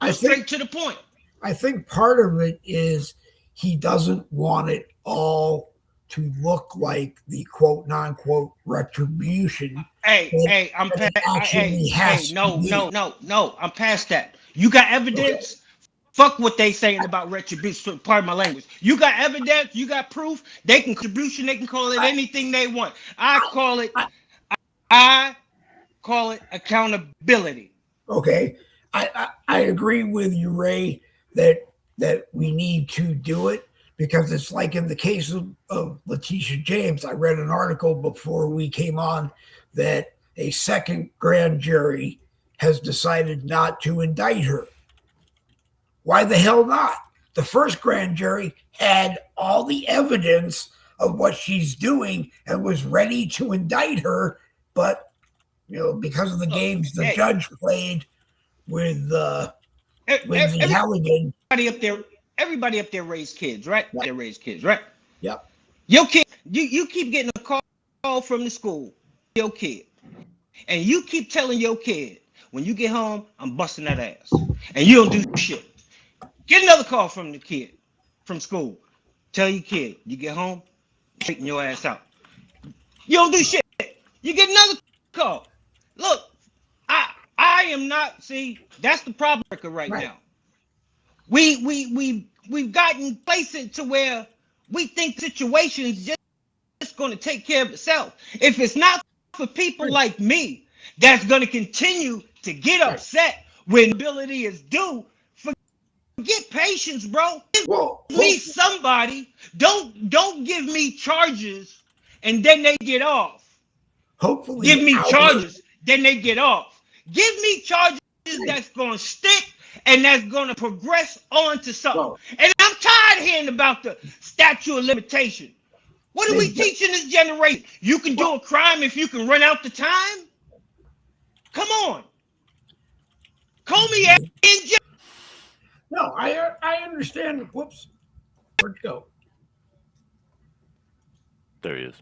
Speaker 8: I'm straight to the point.
Speaker 1: I think part of it is he doesn't want it all to look like the quote non-quote retribution.
Speaker 8: Hey, I'm past. No. I'm past that. You got evidence? Okay. Fuck what they saying about retribution. Pardon my language. You got evidence? You got proof? They can contribution. They can call it anything they want. I call it accountability.
Speaker 1: Okay, I agree with you, Ray, that we need to do it, because it's like in the case of Letitia James. I read an article before we came on that a second grand jury has decided not to indict her. Why the hell not? The first grand jury had all the evidence of what she's doing and was ready to indict her, but because of the games the judge played with the Halligan.
Speaker 8: Everybody up there raised kids, right? Yep. They raised kids, right?
Speaker 1: Yep.
Speaker 8: Your kid, you keep getting a call from the school, your kid, and you keep telling your kid, when you get home, I'm busting that ass, and you don't do shit. Get another call from the kid, from school. Tell your kid, you get home, straighten your ass out. You don't do shit. You get another call. Look, I am not. See, that's the problem right now. We've gotten places to where we think situations just going to take care of itself. If it's not for people like me that's going to continue to get upset when ability is due, forget patience, bro. Give me somebody. Don't give me charges and then they get off.
Speaker 1: Hopefully,
Speaker 8: give me charges, then they get off. Give me charges that's going to stick and that's going to progress on to something. And I'm tired of hearing about the statute of limitation. What are we teaching this generation? You can do a crime if you can run out the time? Come on. Call me in jail.
Speaker 1: No, I understand. Whoops. Where'd you go?
Speaker 7: There he is.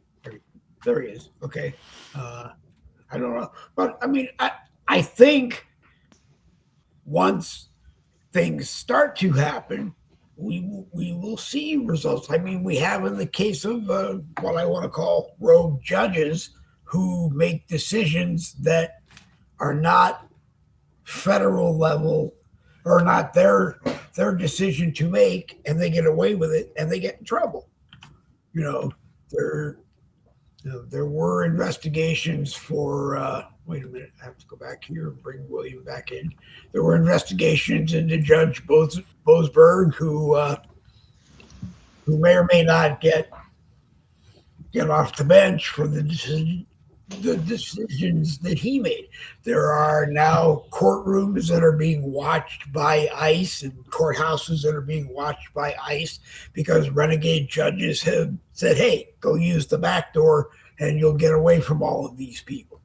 Speaker 1: There he is. Okay. I don't know. But I mean, I think once things start to happen, we will see results. I mean, we have in the case of what I want to call rogue judges who make decisions that are not federal level or not their decision to make, and they get away with it and they get in trouble. There were investigations for wait a minute, I have to go back here and bring William back in. There were investigations into Judge Boasberg, who may or may not get off the bench for the decisions that he made. There are now courtrooms that are being watched by ICE and courthouses that are being watched by ICE because renegade judges have said, hey, go use the back door and you'll get away from all of these people,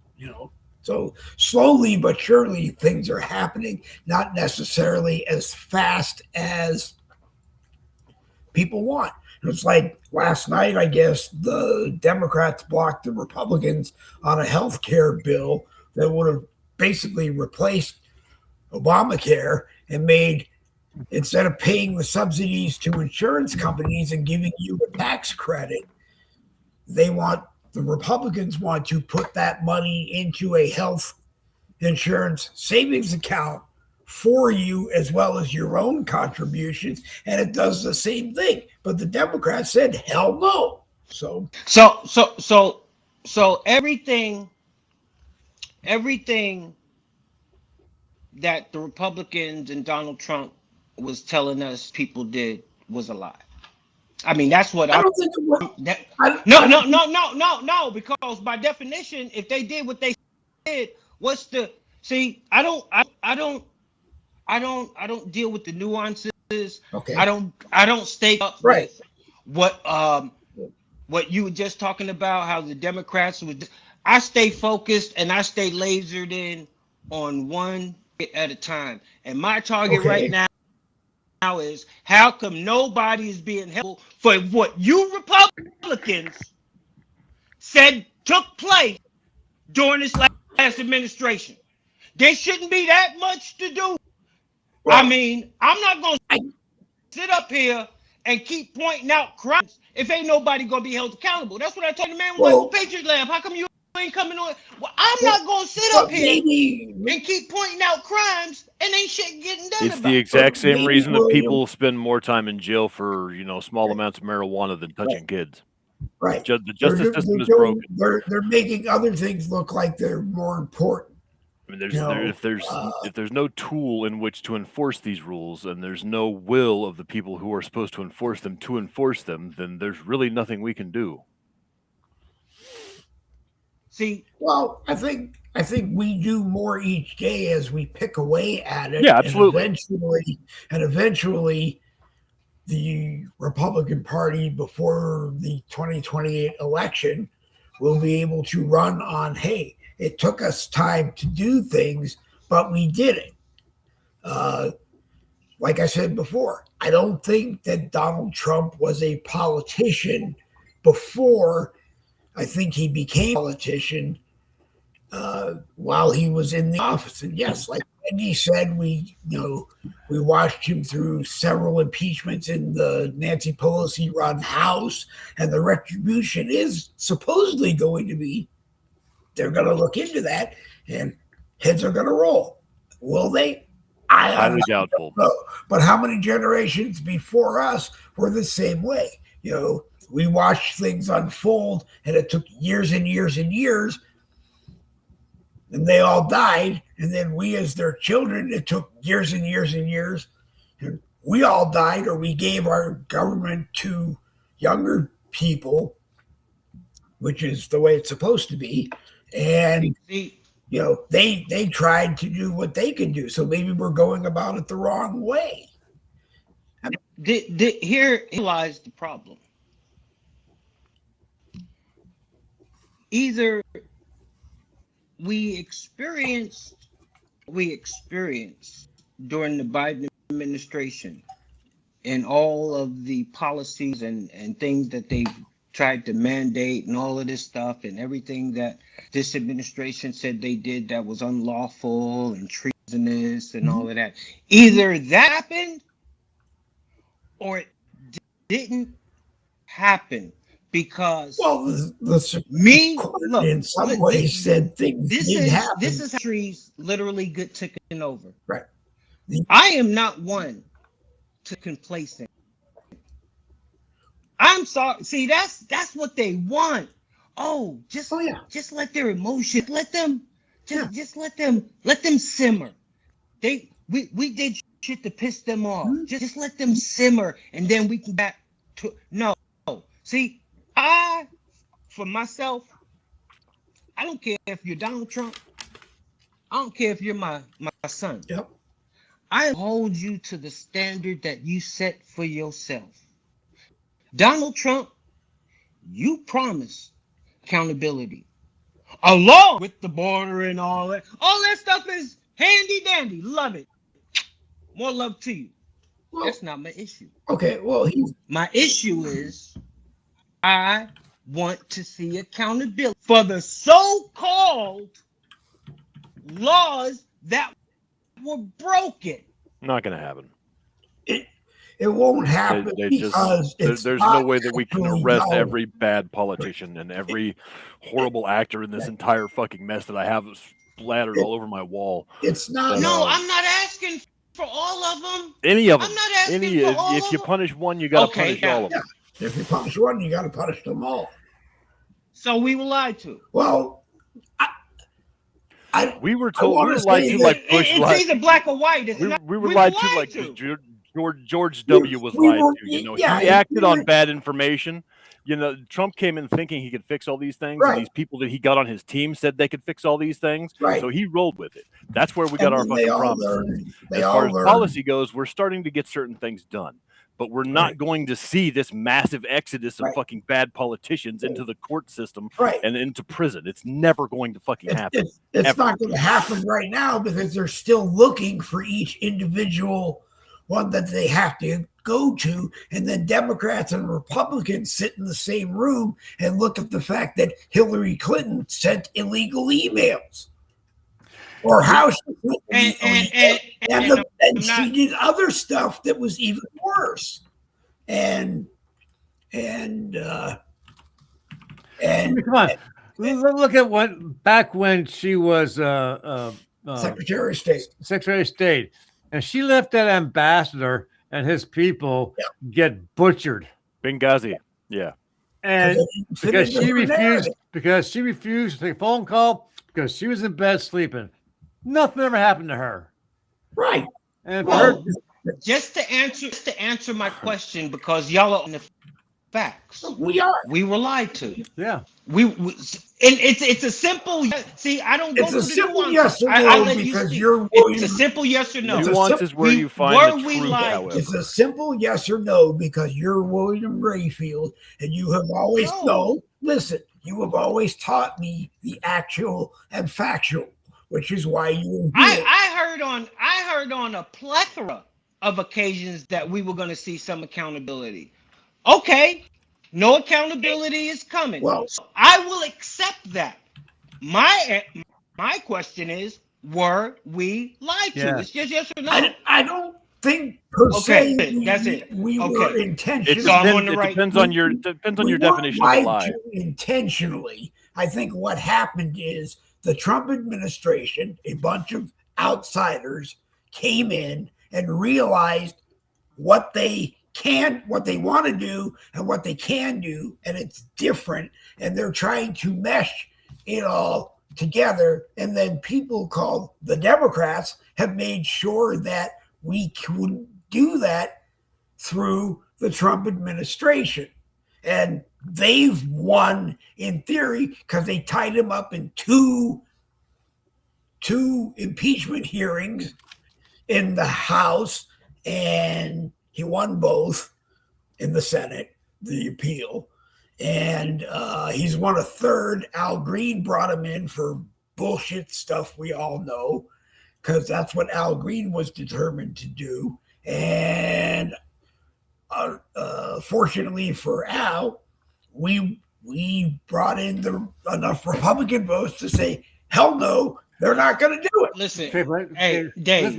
Speaker 1: So slowly but surely things are happening, not necessarily as fast as people want. It's like last night, I guess, the Democrats blocked the Republicans on a health care bill that would have basically replaced Obamacare and made, instead of paying the subsidies to insurance companies and giving you a tax credit, the Republicans want to put that money into a health insurance savings account for you as well as your own contributions, and it does the same thing. But the Democrats said, hell no. So everything that the Republicans and Donald Trump was telling us people did was a lie.
Speaker 8: I mean, that's what
Speaker 1: I don't think it was.
Speaker 8: No, because by definition, if they did what they did, I don't deal with the nuances.
Speaker 1: Okay.
Speaker 8: I don't stay up with what you were just talking about, how the Democrats would. I stay focused and I stay lasered in on one at a time. And my target right now is how come nobody is being held for what you Republicans said took place during this last administration. There shouldn't be that much to do. Well, I mean, I'm not going to sit up here and keep pointing out crimes if ain't nobody going to be held accountable. That's what I told the man with the Patriot Lab. How come you ain't coming on? Well, I'm not going to sit up here and keep pointing out crimes and ain't shit getting done.
Speaker 7: It's the exact same reason that people spend more time in jail for, small amounts of marijuana than touching kids.
Speaker 1: Right.
Speaker 7: The justice system is broken.
Speaker 1: They're making other things look like they're more important.
Speaker 7: I mean, if there's no tool in which to enforce these rules, and there's no will of the people who are supposed to enforce them, then there's really nothing we can do.
Speaker 8: See,
Speaker 1: well, I think we do more each day as we pick away at it.
Speaker 7: Yeah, absolutely.
Speaker 1: And eventually, the Republican Party before the 2028 election will be able to run on, hey, it took us time to do things, but we did it. Like I said before, I don't think that Donald Trump was a politician before. I think he became a politician while he was in the office. And yes, like Andy said, we watched him through several impeachments in the Nancy Pelosi run House, and the retribution is supposedly going to be, they're going to look into that and heads are going to roll. Will they?
Speaker 7: Highly doubtful.
Speaker 1: But how many generations before us were the same way? We watched things unfold, and it took years and years and years, and they all died. And then we, as their children, it took years and years and years, and we all died, or we gave our government to younger people, which is the way it's supposed to be. And they tried to do what they could do. So maybe we're going about it the wrong way.
Speaker 8: Here lies the problem. Either we experienced during the Biden administration and all of the policies and things that they tried to mandate and all of this stuff and everything that this administration said they did that was unlawful and treasonous and all of that. Either that happened or it didn't happen. Because
Speaker 1: in some ways said things didn't happen.
Speaker 8: This is how trees literally get taken over.
Speaker 1: Right.
Speaker 8: I am not one to complacent. I'm sorry. See, that's what they want. Just let their emotions, let them simmer. We did shit to piss them off. Just let them simmer, and then we can back to no. See, for myself, I don't care if you're Donald Trump. I don't care if you're my son.
Speaker 1: Yep.
Speaker 8: I hold you to the standard that you set for yourself. Donald Trump, you promised accountability. Along with the border and all that. All that stuff is handy dandy. Love it. More love to you. Well, that's not my issue.
Speaker 1: Okay, well,
Speaker 8: my issue is I want to see accountability for the so-called laws that were broken.
Speaker 7: Not going to happen.
Speaker 1: It won't happen because
Speaker 7: there's no way that we can arrest every bad politician and every horrible actor in this entire fucking mess that I have splattered all over my wall.
Speaker 1: It's not.
Speaker 8: No, I'm not asking for all of them.
Speaker 7: Any of them.
Speaker 8: I'm not asking for all
Speaker 7: if you punish one, you got to punish all of them.
Speaker 1: If you punish one, you got to punish them all.
Speaker 8: So we were lied to.
Speaker 1: Well,
Speaker 7: we were told we were lied to like Bush.
Speaker 8: It's either black or white.
Speaker 7: We were lied to like George W. was lied to. You know, he acted on bad information. You know, Trump came in thinking he could fix all these things, and these people that he got on his team said they could fix all these things. So he rolled with it. That's where we got our fucking promises. As far as policy goes, we're starting to get certain things done, but we're not going to see this massive exodus of fucking bad politicians into the court system and into prison. It's never going to fucking happen.
Speaker 1: It's not going to happen right now because they're still looking for each individual one that they have to go to, and then Democrats and Republicans sit in the same room and look at the fact that Hillary Clinton sent illegal emails, or how she and she did other stuff that was even worse, and
Speaker 2: come on, look at what back when she was
Speaker 1: Secretary of State.
Speaker 2: Secretary of State. And she left that ambassador and his people get butchered.
Speaker 7: Benghazi. Yeah.
Speaker 2: And because she refused to take a phone call because she was in bed sleeping. Nothing ever happened to her.
Speaker 1: Right.
Speaker 2: And
Speaker 8: just to answer my question, because y'all are on the facts. We were lied to.
Speaker 2: Yeah.
Speaker 8: And it's a simple. See, I don't go
Speaker 1: it's
Speaker 8: to
Speaker 1: a
Speaker 8: the
Speaker 1: simple
Speaker 8: nuances.
Speaker 1: yes or no because
Speaker 8: it's a simple yes or no.
Speaker 7: Nuance is where you find the truth, however.
Speaker 1: It's a simple yes or no because you're William Rayfield, and you have always listen. You have always taught me the actual and factual, which is why you.
Speaker 8: I heard on a plethora of occasions that we were going to see some accountability. Okay. No accountability is coming.
Speaker 1: Well,
Speaker 8: so I will accept that. My question is, were we lied to? It's just yes or no.
Speaker 1: I don't think per se
Speaker 8: that's it.
Speaker 1: We were intentionally.
Speaker 7: It depends on your definition of a lie.
Speaker 1: Intentionally, I think what happened is the Trump administration, a bunch of outsiders, came in and realized what they want to do and what they can do, and it's different, and they're trying to mesh it all together. And then people called the Democrats have made sure that we couldn't do that through the Trump administration, and they've won in theory because they tied him up in two impeachment hearings in the House, and he won both in the Senate, the appeal. And he's won a third. Al Green brought him in for bullshit stuff we all know, because that's what Al Green was determined to do. And fortunately for Al, we brought in enough Republican votes to say, hell no, they're not going to do it.
Speaker 8: Listen, hey, Dave,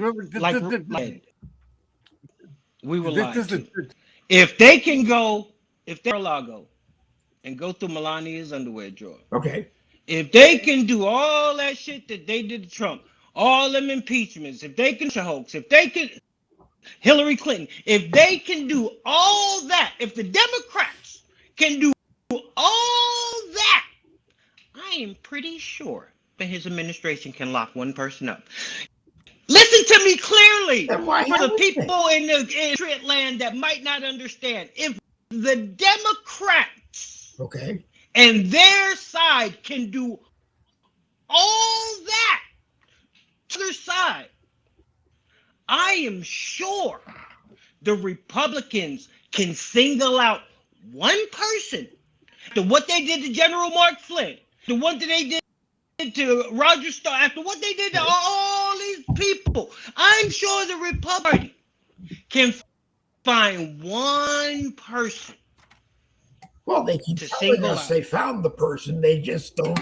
Speaker 8: we were lied. If they can go, if they're Lago and go through Melania's underwear drawer.
Speaker 1: Okay.
Speaker 8: If they can do all that shit that they did to Trump, all them impeachments, if they can hoax, if they can Hillary Clinton, if they can do all that, if the Democrats can do all that, I am pretty sure that his administration can lock one person up. Listen to me clearly. For the people in the land that might not understand, if the Democrats and their side can do all that to their side, I am sure the Republicans can single out one person. After what they did to General Mark Flynn, the one that they did to Roger Stone, after what they did to all these people, I'm sure the Republican can find one person.
Speaker 1: Well, they keep telling us they found the person. They just don't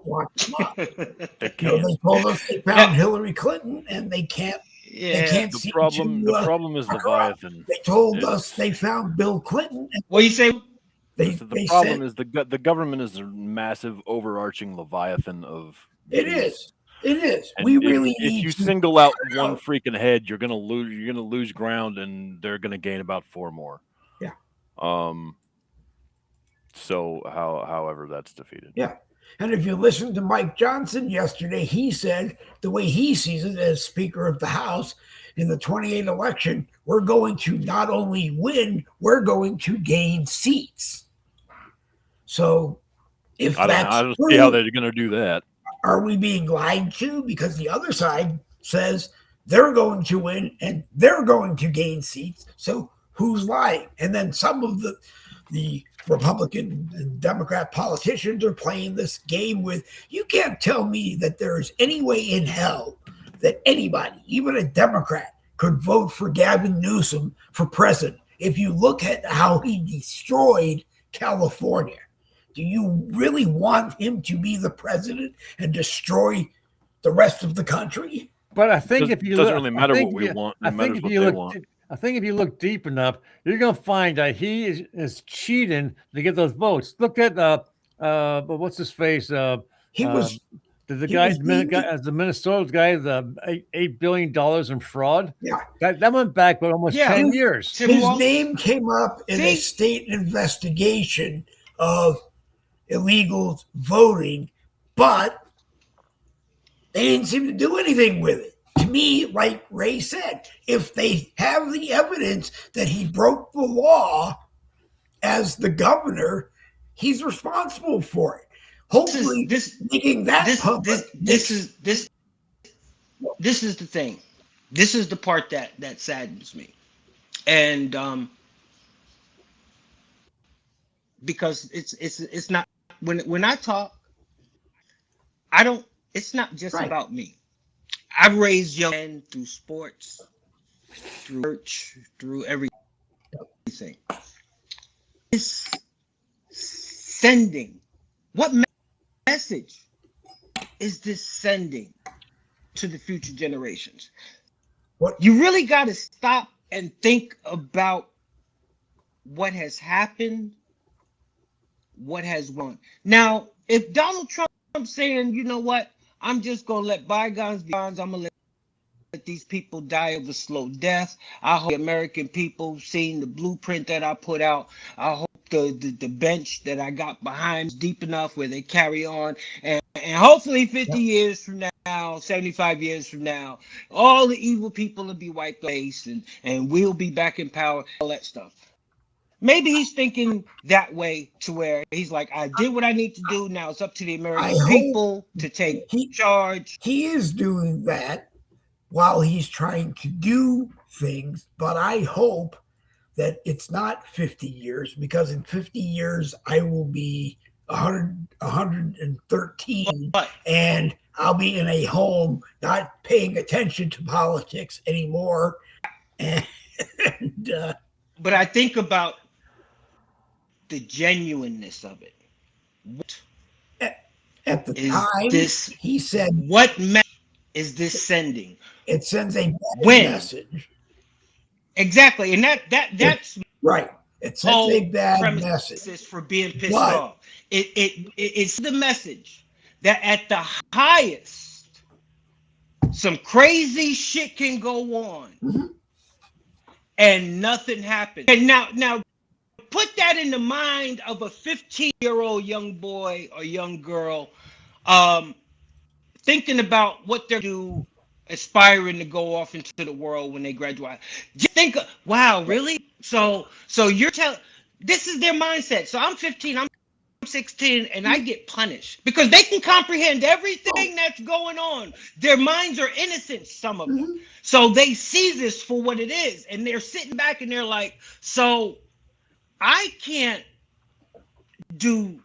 Speaker 1: want them up. They told us they found Hillary Clinton, and they can't.
Speaker 8: Yeah.
Speaker 1: They can't
Speaker 7: the problem is Leviathan.
Speaker 1: They told us they found Bill Clinton.
Speaker 8: What do you say?
Speaker 7: The problem is the government is a massive overarching Leviathan of.
Speaker 1: It is.
Speaker 7: And
Speaker 1: We really
Speaker 7: if you single out one freaking head, you're gonna lose. You're gonna lose ground, and they're gonna gain about 4 more.
Speaker 1: Yeah.
Speaker 7: So however that's defeated.
Speaker 1: Yeah. And if you listen to Mike Johnson yesterday, he said the way he sees it as Speaker of the House in the 28 election, we're going to not only win, we're going to gain seats. So if
Speaker 7: I don't see how they're going to do that.
Speaker 1: Are we being lied to? Because the other side says they're going to win and they're going to gain seats. So who's lying? And then some of the Republican and Democrat politicians are playing this game with, you can't tell me that there's any way in hell that anybody, even a Democrat, could vote for Gavin Newsom for president. If you look at how he destroyed California, do you really want him to be the president and destroy the rest of the country?
Speaker 2: But I think if you
Speaker 7: doesn't really matter what we want.
Speaker 2: I think if you look deep enough, you're going to find that he is cheating to get those votes. Look at what's his face?
Speaker 1: He was
Speaker 2: the guy as the Minnesota guy, the $8 billion in fraud.
Speaker 1: Yeah,
Speaker 2: that went back for almost 10 years.
Speaker 1: His name came up in a state investigation of illegal voting, but they didn't seem to do anything with it. To me, like Ray said, if they have the evidence that he broke the law as the governor, he's responsible for it. Hopefully, making that public.
Speaker 8: This is the thing. This is the part that saddens me, and because it's not when I talk, I don't. It's not just about me. I've raised young men through sports, through church, through everything. This sending, what message is this sending to the future generations?
Speaker 1: What
Speaker 8: you really got to stop and think about what has happened, what has won. Now, if Donald Trump saying, you know what, I'm just going to let bygones be bygones. I'm going to let these people die of a slow death. I hope the American people seeing the blueprint that I put out. I hope the bench that I got behind is deep enough where they carry on. And hopefully 50 years from now, 75 years from now, all the evil people will be wiped away and we'll be back in power, all that stuff. Maybe he's thinking that way to where he's like, I did what I need to do. Now it's up to the American people to take charge.
Speaker 1: He is doing that while he's trying to do things, but I hope that it's not 50 years, because in 50 years I will be 113 and I'll be in a home not paying attention to politics anymore. And
Speaker 8: but I think about the genuineness of it. What
Speaker 1: at the time he said,
Speaker 8: what message is this sending?
Speaker 1: It sends a bad message.
Speaker 8: Exactly, and that's
Speaker 1: right. It sends a bad message
Speaker 8: for being pissed off. It's the message that at the highest, some crazy shit can go on, and nothing happens. And now. Put that in the mind of a 15-year-old young boy or young girl thinking about what they're doing, aspiring to go off into the world when they graduate. Just think, wow, really? So you're telling, this is their mindset. So I'm 15, I'm 16, and I get punished because they can comprehend everything that's going on. Their minds are innocent, some of them. So they see this for what it is, and they're sitting back and they're like, so I can't do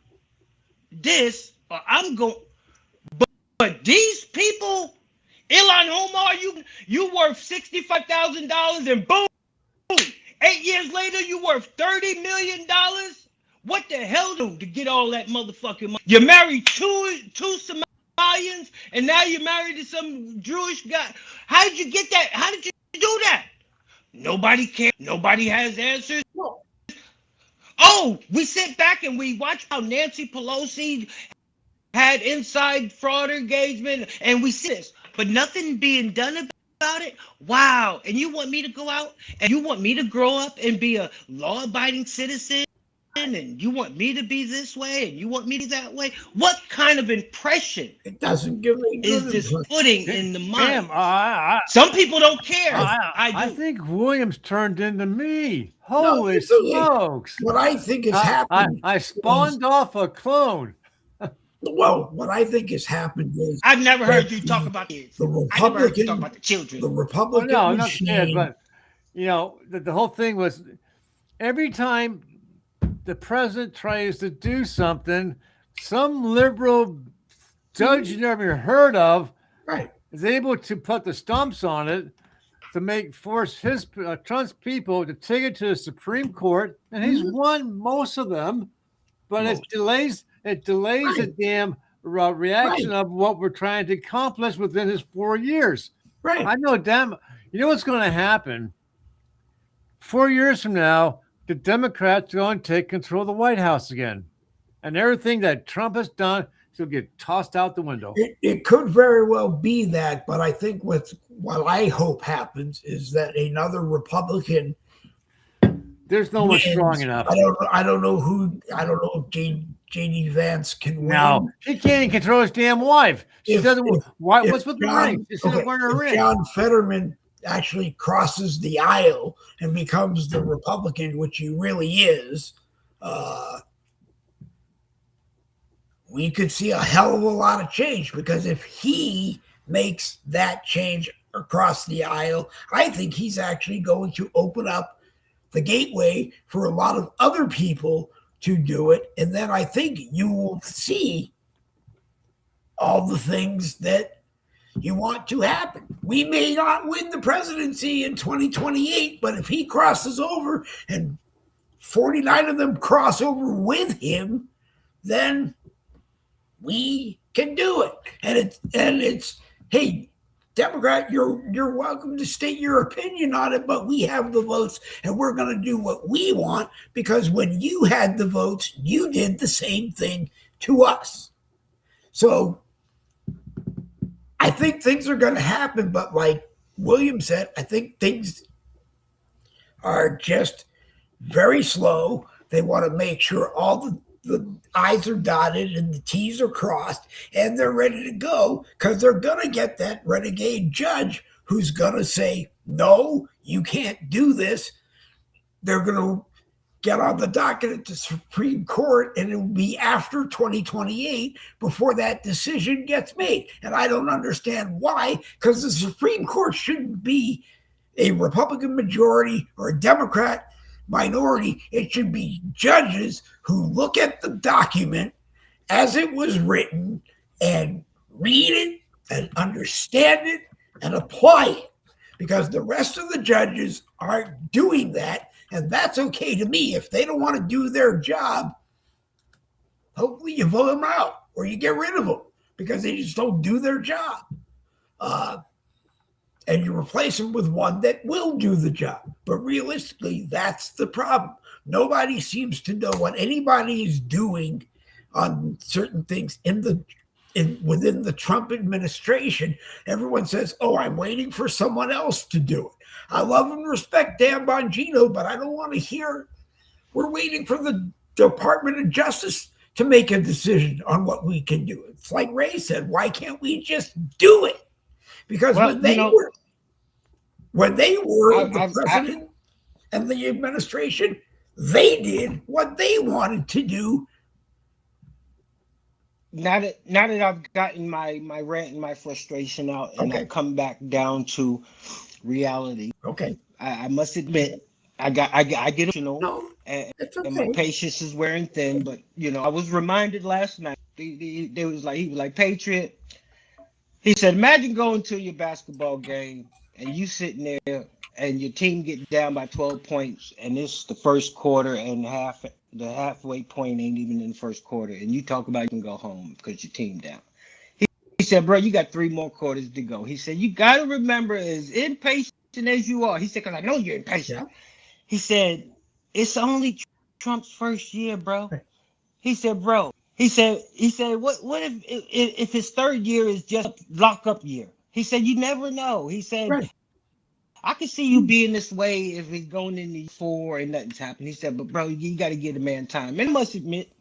Speaker 8: this, or I'm going. But these people, Ilhan Omar, you worth $65,000, and boom, 8 years later you worth $30 million. What the hell to get all that motherfucking money? You married two Somalians, and now you're married to some Jewish guy. How did you get that? How did you do that? Nobody cares. Nobody has answers. Oh, we sit back and we watch how Nancy Pelosi had inside fraud engagement, and we see this, but nothing being done about it. Wow. And you want me to go out and you want me to grow up and be a law-abiding citizen and you want me to be this way and you want me to be that way. What kind of impression
Speaker 1: It doesn't give me
Speaker 8: is this putting in the mind? Some people don't care. I do.
Speaker 2: think Williams turned into me. Holy smokes!
Speaker 1: What I think is happening.
Speaker 2: I spawned off a clone.
Speaker 1: Well, what I think has happened is
Speaker 8: I've never heard you talk about kids.
Speaker 1: The
Speaker 8: I never heard you
Speaker 1: Republican,
Speaker 8: talk about the children.
Speaker 1: the Republican
Speaker 2: no,
Speaker 1: machine.
Speaker 2: not the kid, but the whole thing was every time the president tries to do something, some liberal judge you never heard of is able to put the stumps on it to force his Trump's people to take it to the Supreme Court, and he's won most of them, but it delays the damn reaction of what we're trying to accomplish within his 4 years.
Speaker 1: Right.
Speaker 2: I know you know what's going to happen? 4 years from now, the Democrats are going to take control of the White House again. And everything that Trump has done will get tossed out the window.
Speaker 1: It could very well be that, but I think what I hope happens is that another Republican.
Speaker 2: There's no one strong enough.
Speaker 1: I don't know if J.D. Vance can win.
Speaker 2: No, he can't even control his damn wife. She doesn't. What's with the ring? She's not wearing a ring.
Speaker 1: John Fetterman actually crosses the aisle and becomes the Republican, which he really is, we could see a hell of a lot of change, because if he makes that change across the aisle, I think he's actually going to open up the gateway for a lot of other people to do it. And then I think you will see all the things that you want to happen. We may not win the presidency in 2028, but if he crosses over and 49 of them cross over with him, then we can do it. And it's hey, Democrat, you're welcome to state your opinion on it, but we have the votes and we're going to do what we want, because when you had the votes, you did the same thing to us. So I think things are going to happen, but like William said, I think things are just very slow. They want to make sure all the I's are dotted and the T's are crossed, and they're ready to go, because they're going to get that renegade judge who's going to say, no, you can't do this. They're going to get on the docket at the Supreme Court, and it will be after 2028 before that decision gets made. And I don't understand why, because the Supreme Court shouldn't be a Republican majority or a Democrat minority. It should be judges who look at the document as it was written and read it and understand it and apply it, because the rest of the judges aren't doing that. And that's okay to me. If they don't want to do their job, hopefully you vote them out or you get rid of them because they just don't do their job. And you replace them with one that will do the job. But realistically, that's the problem. Nobody seems to know what anybody is doing on certain things within the Trump administration. Everyone says, oh, I'm waiting for someone else to do it. I love and respect Dan Bongino, but I don't want to hear we're waiting for the Department of Justice to make a decision on what we can do. It's like Ray said, why can't we just do it? Because when they were the president and the administration, they did what they wanted to do.
Speaker 8: Now that I've gotten my rant and my frustration out, and I've come back down to reality. Okay, I must admit, I get emotional, and my patience is wearing thin. But I was reminded last night. He was like Patriot. He said, imagine going to your basketball game and you sitting there and your team get down by 12 points, and it's the first quarter and the halfway point ain't even in the first quarter, and you talk about you can go home because your team down. He said, bro, you got 3 more quarters to go. He said, you got to remember, as impatient as you are, he said, because I know you're impatient. Yeah. He said, it's only Trump's first year, bro. Right. He said, bro, he said, what if his third year is just lockup year? He said, you never know. He said, I can see you being this way if he's going into 4 and nothing's happened. He said, but bro, you got to give the man time. And I must admit,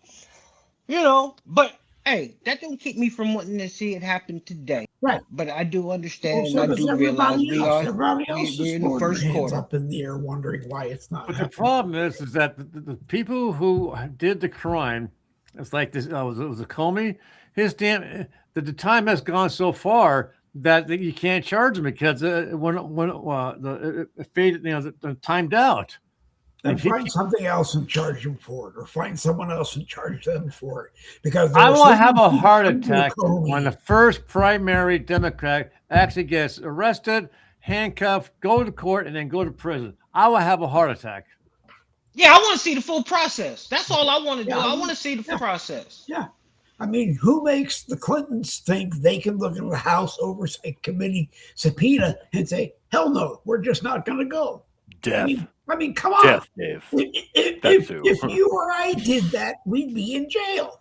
Speaker 8: but hey, that don't keep me from wanting to see it happen today.
Speaker 1: Right.
Speaker 8: But I do understand,
Speaker 1: Well, so
Speaker 8: and I
Speaker 1: does
Speaker 8: do realize
Speaker 1: everybody else
Speaker 8: we're in
Speaker 1: is
Speaker 8: the first
Speaker 1: hands
Speaker 8: quarter.
Speaker 1: up in the air wondering why it's not
Speaker 2: But
Speaker 1: happening.
Speaker 2: the problem is that the people who did the crime, it's like this. It was a Comey. The time has gone so far that you can't charge him because it faded, the timed out.
Speaker 1: And find something else and charge them for it, or find someone else and charge them for it. Because
Speaker 2: I will have a heart attack when the first primary Democrat actually gets arrested, handcuffed, go to court, and then go to prison. I will have a heart attack.
Speaker 8: Yeah, I want to see the full process. That's all I want to do. I want to see the full process.
Speaker 1: Yeah. I mean, who makes the Clintons think they can look at the House Oversight Committee subpoena and say, hell no, we're just not going to go?
Speaker 7: Death.
Speaker 1: I mean, come on.
Speaker 7: Death, Dave.
Speaker 1: If you or I did that, we'd be in jail.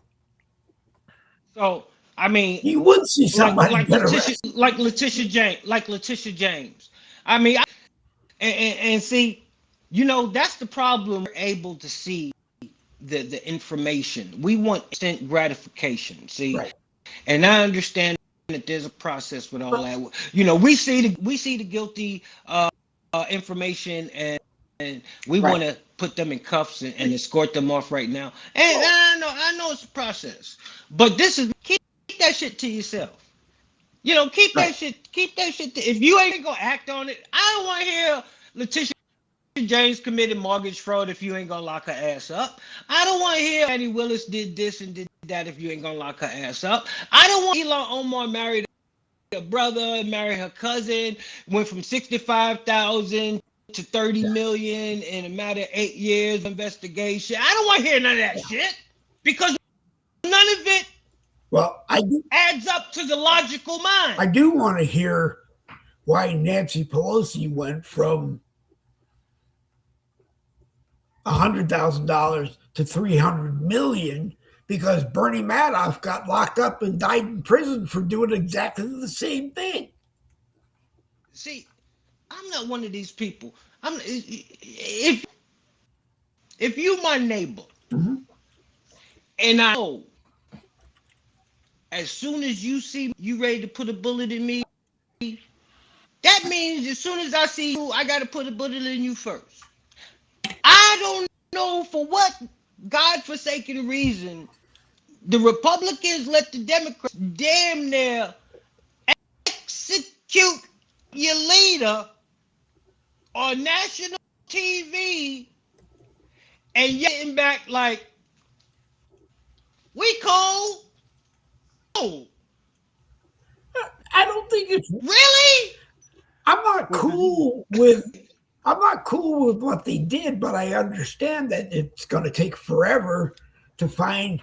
Speaker 8: So, I mean,
Speaker 1: you would see somebody
Speaker 8: like Letitia James. I mean, and see, that's the problem. We're able to see the information. We want instant gratification. See, right. And I understand that there's a process with all that. We see the guilty information, and we want to put them in cuffs and escort them off right now. And I know it's a process, but keep that shit to yourself. Keep that shit. If you ain't gonna act on it, I don't want to hear Letitia James committed mortgage fraud if you ain't gonna lock her ass up. I don't want to hear Annie Willis did this and did that if you ain't gonna lock her ass up. I don't want Ilhan Omar married her brother, married her cousin, went from 65,000 to 30 million in a matter of 8 years of investigation. I don't want to hear none of that shit because none of it adds up to the logical mind.
Speaker 1: I do want to hear why Nancy Pelosi went from $100,000 to $300 million because Bernie Madoff got locked up and died in prison for doing exactly the same thing.
Speaker 8: See, I'm not one of these people. If you my neighbor, and I know as soon as you see you ready to put a bullet in me, that means as soon as I see you, I got to put a bullet in you first. I don't know for what godforsaken reason the Republicans let the Democrats damn near execute your leader on national TV and getting back like, we cool.
Speaker 1: I don't think it's
Speaker 8: really.
Speaker 1: I'm not cool with what they did, but I understand that it's going to take forever to find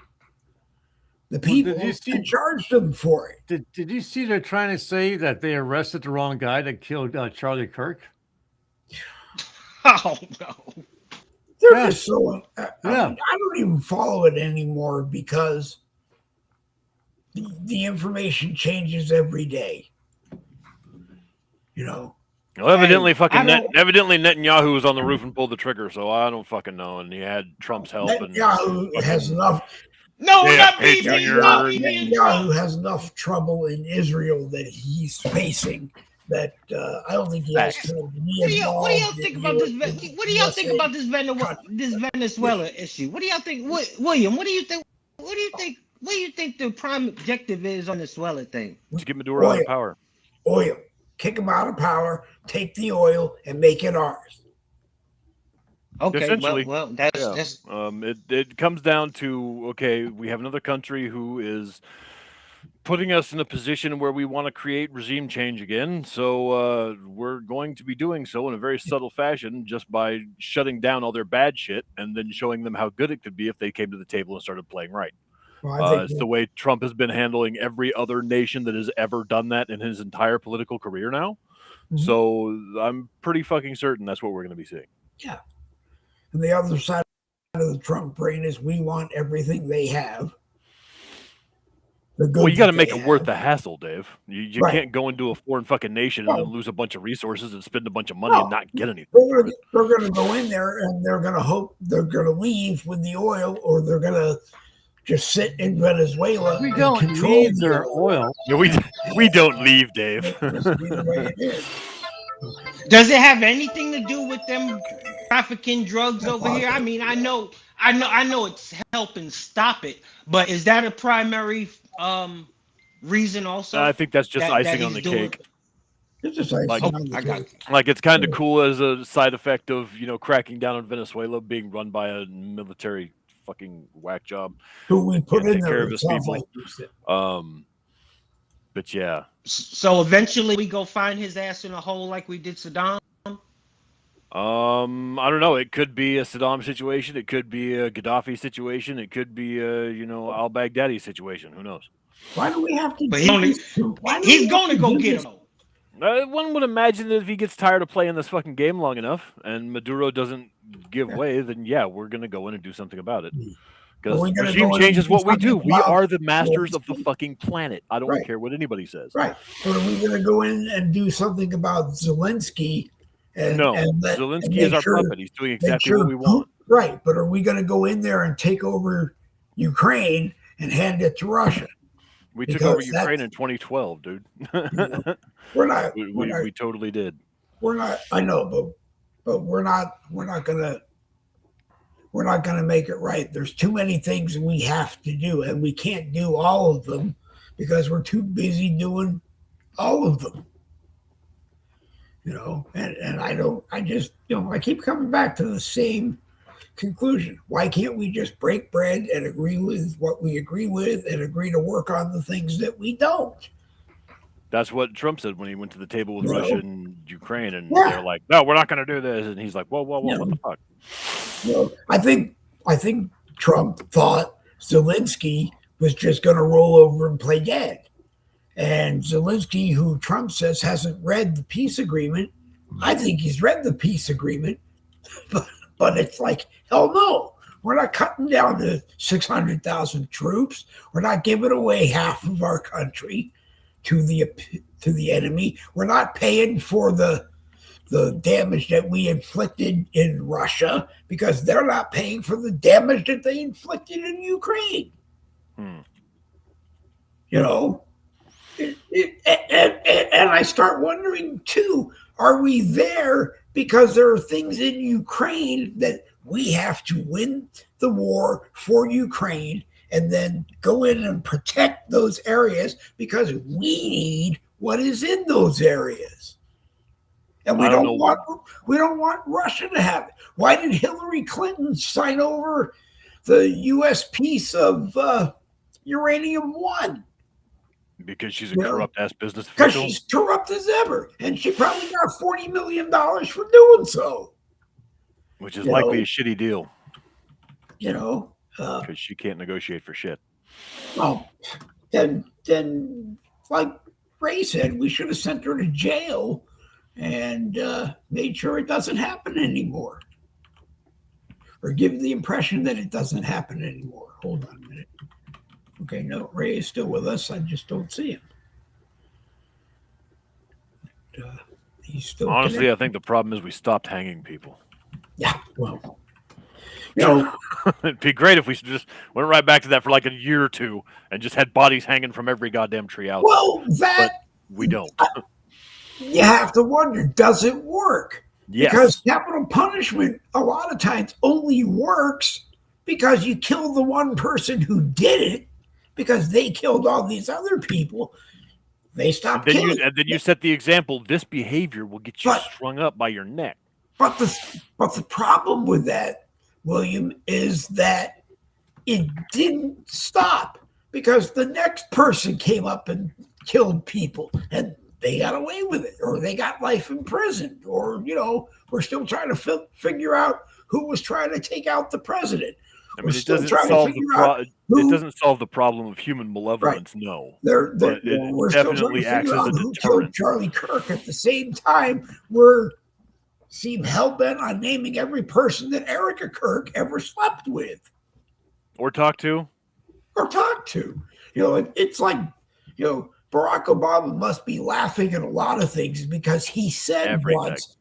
Speaker 1: the people and charge them for it.
Speaker 2: Did you see they're trying to say that they arrested the wrong guy that killed Charlie Kirk?
Speaker 8: Oh no!
Speaker 1: They're just so. I don't even follow it anymore because the information changes every day.
Speaker 7: Well, evidently Netanyahu was on the roof and pulled the trigger, so I don't fucking know. And he had Trump's help.
Speaker 1: Netanyahu has enough. Netanyahu has enough trouble in Israel that he's facing. That I don't think he has time to be involved.
Speaker 8: What do y'all think about this? What do y'all think about this Venezuela issue? What do y'all think, William? What do you think? What do you think the prime objective is on the Venezuela thing?
Speaker 7: To get Maduro out of power.
Speaker 1: Oil. Kick him out of power, take the oil, and make it ours.
Speaker 8: Okay,
Speaker 7: essentially,
Speaker 8: well, that's
Speaker 7: it comes down to, okay, we have another country who is putting us in a position where we want to create regime change again. So we're going to be doing so in a very subtle fashion just by shutting down all their bad shit and then showing them how good it could be if they came to the table and started playing right. Well, it's the way Trump has been handling every other nation that has ever done that in his entire political career now. Mm-hmm. So I'm pretty fucking certain that's what we're going to be seeing.
Speaker 1: Yeah. And the other side of the Trump brain is we want everything they have.
Speaker 7: Well, you got to make it worth the hassle, Dave. You can't go into a foreign fucking nation and then lose a bunch of resources and spend a bunch of money and not get anything.
Speaker 1: They're going to go in there and they're going to hope they're going to leave with the oil, or they're going to just sit in Venezuela.
Speaker 2: We don't need their oil.
Speaker 7: Yeah, we don't leave, Dave.
Speaker 8: Does it have anything to do with them trafficking drugs over here? I mean, I know it's helping stop it, but is that a primary reason also?
Speaker 7: I think that's just icing on the cake.
Speaker 1: It's just icing on the cake.
Speaker 7: Like it's kind of cool as a side effect of cracking down on Venezuela being run by a military fucking whack job
Speaker 1: who we put in there
Speaker 7: of his people. But yeah.
Speaker 8: So eventually we go find his ass in a hole like we did Saddam.
Speaker 7: I don't know. It could be a Saddam situation. It could be a Gaddafi situation. It could be a al-Baghdadi situation. Who knows?
Speaker 1: Why do we have to?
Speaker 8: But he's going to go get him.
Speaker 7: One would imagine that if he gets tired of playing this fucking game long enough and Maduro doesn't give way, then yeah, we're going to go in and do something about it. Because regime change is what we do. We are the masters of the fucking planet. I don't care what anybody says.
Speaker 1: Right. But are we going to go in and do something about Zelensky?
Speaker 7: Zelensky is our puppet. He's doing exactly what we want.
Speaker 1: Right. But are we going to go in there and take over Ukraine and hand it to Russia?
Speaker 7: We took over Ukraine in 2012, dude.
Speaker 1: We're not.
Speaker 7: We totally did.
Speaker 1: We're not. I know, but we're not gonna make it right. There's too many things we have to do, and we can't do all of them because we're too busy doing all of them. And I keep coming back to the same conclusion. Why can't we just break bread and agree with what we agree with and agree to work on the things that we don't?
Speaker 7: That's what Trump said when he went to the table with Russia and Ukraine, and they're like, "No, we're not going to do this," and he's like, "Whoa, what the fuck?"
Speaker 1: I think Trump thought Zelensky was just going to roll over and play dead, and Zelensky, who Trump says hasn't read the peace agreement, I think he's read the peace agreement, but it's like, hell no. We're not cutting down to 600,000 troops. We're not giving away half of our country to the enemy. We're not paying for the damage that we inflicted in Russia because they're not paying for the damage that they inflicted in Ukraine. And I start wondering too, are we there because there are things in Ukraine that we have to win the war for Ukraine and then go in and protect those areas because we need what is in those areas. And we don't want Russia to have it. Why did Hillary Clinton sign over the U.S. piece of Uranium One?
Speaker 7: Because she's a corrupt ass business official.
Speaker 1: Because she's corrupt as ever, and she probably got $40 million for doing so.
Speaker 7: Which is likely a shitty deal.
Speaker 1: Because
Speaker 7: she can't negotiate for shit.
Speaker 1: Well, then, like Ray said, we should have sent her to jail and made sure it doesn't happen anymore, or give the impression that it doesn't happen anymore. Hold on a minute. Okay, no, Ray is still with us. I just don't see him. He's still
Speaker 7: honestly
Speaker 1: connected.
Speaker 7: I think the problem is we stopped hanging people.
Speaker 1: Yeah, well,
Speaker 7: it'd be great if we just went right back to that for like a year or two and just had bodies hanging from every goddamn tree out.
Speaker 1: Well, but
Speaker 7: we don't.
Speaker 1: You have to wonder, does it work?
Speaker 7: Yes.
Speaker 1: Because capital punishment a lot of times only works because you kill the one person who did it because they killed all these other people. They stopped killing.
Speaker 7: And then you set the example. This behavior will get you strung up by your neck.
Speaker 1: But the problem with that, William, is that it didn't stop because the next person came up and killed people and they got away with it, or they got life in prison, or, we're still trying to figure out who was trying to take out the president.
Speaker 7: I mean, it doesn't solve the problem of human malevolence, no.
Speaker 1: We're
Speaker 7: definitely acts as a
Speaker 1: who
Speaker 7: deterrent.
Speaker 1: Killed Charlie Kirk. At the same time, we're seem hell-bent on naming every person that Erica Kirk ever slept with.
Speaker 7: Or talked to.
Speaker 1: It's like, Barack Obama must be laughing at a lot of things because he said
Speaker 7: Everything.
Speaker 1: once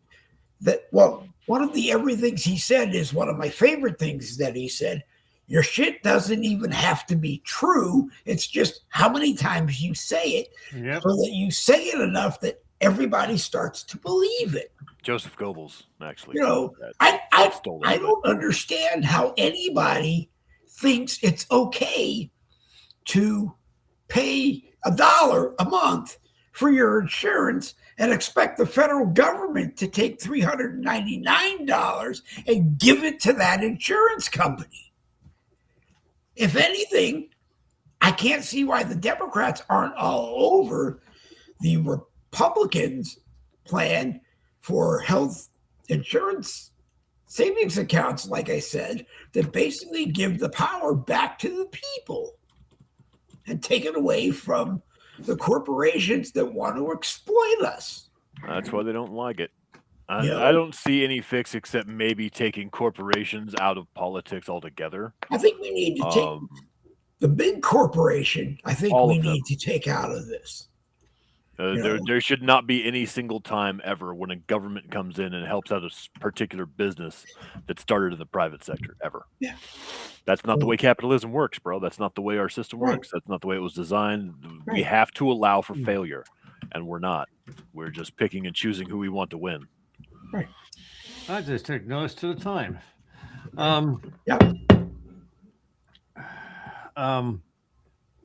Speaker 1: that, well, one of the everythings he said is one of my favorite things that he said. Your shit doesn't even have to be true. It's just how many times you say it, so that you say it enough that everybody starts to believe it.
Speaker 7: Joseph Goebbels, actually.
Speaker 1: I don't understand how anybody thinks it's okay to pay $1 a month for your insurance and expect the federal government to take $399 and give it to that insurance company. If anything, I can't see why the Democrats aren't all over the Republicans' plan for health insurance savings accounts, like I said, that basically give the power back to the people and take it away from the corporations that want to exploit us.
Speaker 7: That's why they don't like it. I don't see any fix except maybe taking corporations out of politics altogether.
Speaker 1: I think we need to take the big corporation. I think we need to take out of this.
Speaker 7: There should not be any single time ever when a government comes in and helps out a particular business that started in the private sector, ever.
Speaker 1: Yeah.
Speaker 7: That's not the way capitalism works, bro. That's not the way our system works. That's not the way it was designed. We have to allow for failure, and we're not. We're just picking and choosing who we want to win.
Speaker 1: Right.
Speaker 2: I just take notice to the time.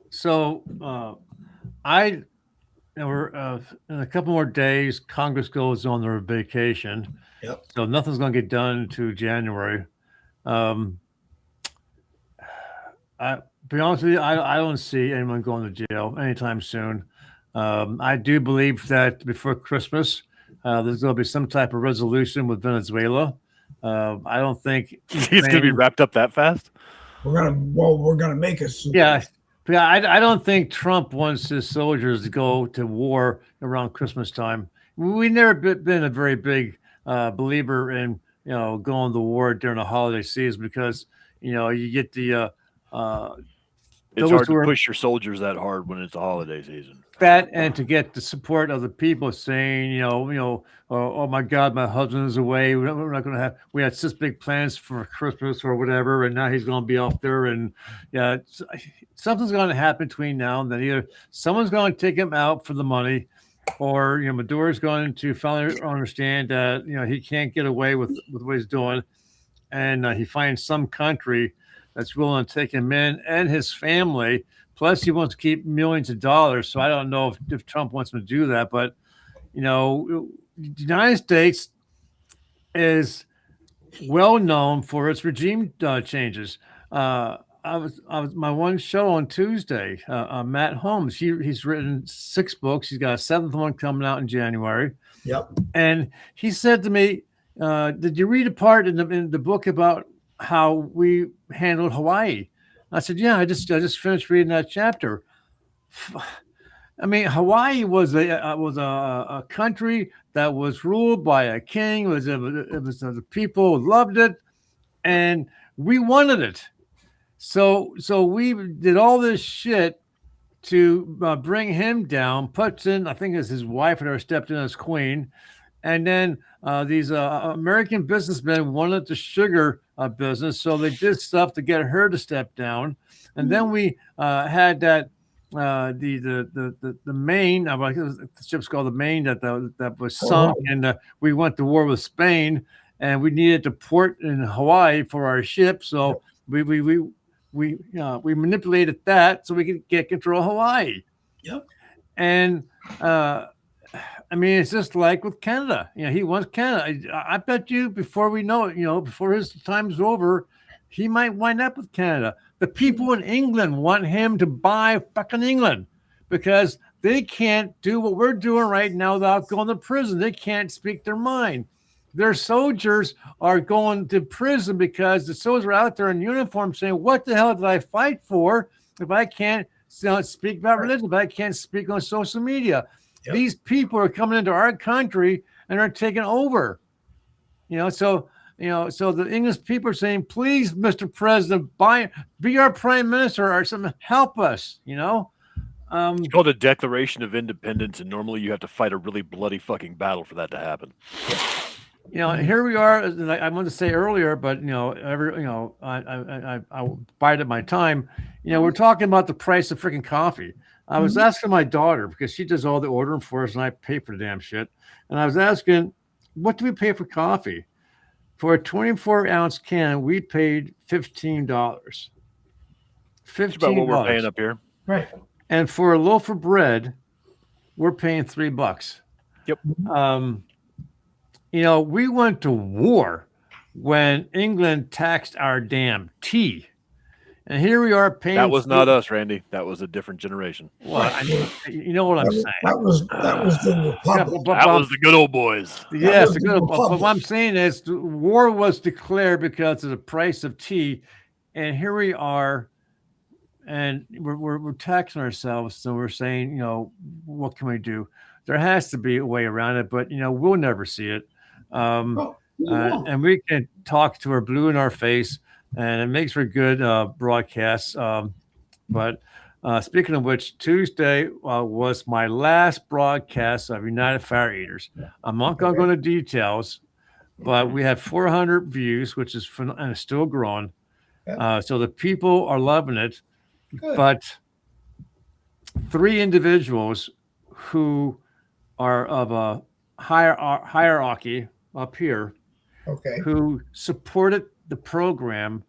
Speaker 2: So we're in a couple more days, Congress goes on their vacation.
Speaker 1: Yep.
Speaker 2: So nothing's going to get done to January. Be honest with you, I don't see anyone going to jail anytime soon. I do believe that before Christmas, there's going to be some type of resolution with Venezuela. I don't think
Speaker 7: it's going to be wrapped up that fast.
Speaker 1: We're gonna make a
Speaker 2: I don't think Trump wants his soldiers to go to war around Christmas time. We've never been a very big believer in going to war during the holiday season because you get the
Speaker 7: it's hard to push your soldiers that hard when it's the holiday season.
Speaker 2: That and to get the support of the people saying, oh my God, my husband is away. We're not going to have. We had such big plans for Christmas or whatever, and now he's going to be off there. And something's going to happen between now and then. Either someone's going to take him out for the money, or Maduro's going to finally understand that he can't get away with what he's doing, and he finds some country that's willing to take him in and his family. Plus, he wants to keep millions of dollars. So I don't know if Trump wants him to do that. But, the United States is well known for its regime changes. I was my one show on Tuesday. Matt Holmes, he's written 6 books. He's got a 7th one coming out in January.
Speaker 1: Yep.
Speaker 2: And he said to me, "Did you read a part in the book about how we handled Hawaii?" I said, "Yeah, I just finished reading that chapter." I mean, Hawaii was a country that was ruled by a king. It was the people loved it, and we wanted it. So we did all this shit to bring him down. Puts in, I think it's his wife and her stepped in as queen, and then these American businessmen wanted the sugar business, so they did stuff to get her to step down. And then we had that the Maine, the ship's called the Maine that was sunk, and we went to war with Spain, and we needed to port in Hawaii for our ship, so we manipulated that so we could get control of Hawaii.
Speaker 1: Yep.
Speaker 2: And I mean, it's just like with Canada. He wants Canada. I bet you before we know it, before his time's over, he might wind up with Canada. The people in England want him to buy fucking England because they can't do what we're doing right now without going to prison. They can't speak their mind. Their soldiers are going to prison because the soldiers are out there in uniform saying, what the hell did I fight for if I can't speak about religion, if I can't speak on social media? Yep. These people are coming into our country and are taking over. So So the English people are saying, please, Mr. President, be our prime minister or something. Help us,
Speaker 7: It's called a Declaration of Independence, and normally you have to fight a really bloody fucking battle for that to happen.
Speaker 2: Here we are. I wanted to say earlier, but I bided my time. We're talking about the price of freaking coffee. I was asking my daughter because she does all the ordering for us, and I pay for the damn shit. And I was asking, what do we pay for coffee? For a 24-ounce can, we paid $15. $15.
Speaker 7: That's about what we're paying up here.
Speaker 1: Right.
Speaker 2: And for a loaf of bread, we're paying $3.
Speaker 7: Yep.
Speaker 2: We went to war when England taxed our damn tea. And here we are paying.
Speaker 7: That was not us, Randy. That was a different generation.
Speaker 2: Well, you know what I'm saying.
Speaker 1: That was the Republic.
Speaker 7: That was the good old boys.
Speaker 2: Yes, the good old. But what I'm saying is, war was declared because of the price of tea, and here we are, and we're taxing ourselves. So we're saying, what can we do? There has to be a way around it, but we'll never see it. And we can talk to her blue in our face. And it makes for good broadcasts. But speaking of which, Tuesday was my last broadcast of United Fire Eaters. I'm not going to go into details, but we had 400 views, which is and it's still growing. So the people are loving it.
Speaker 1: Good.
Speaker 2: But 3 individuals who are of a hierarchy up here, who supported the program,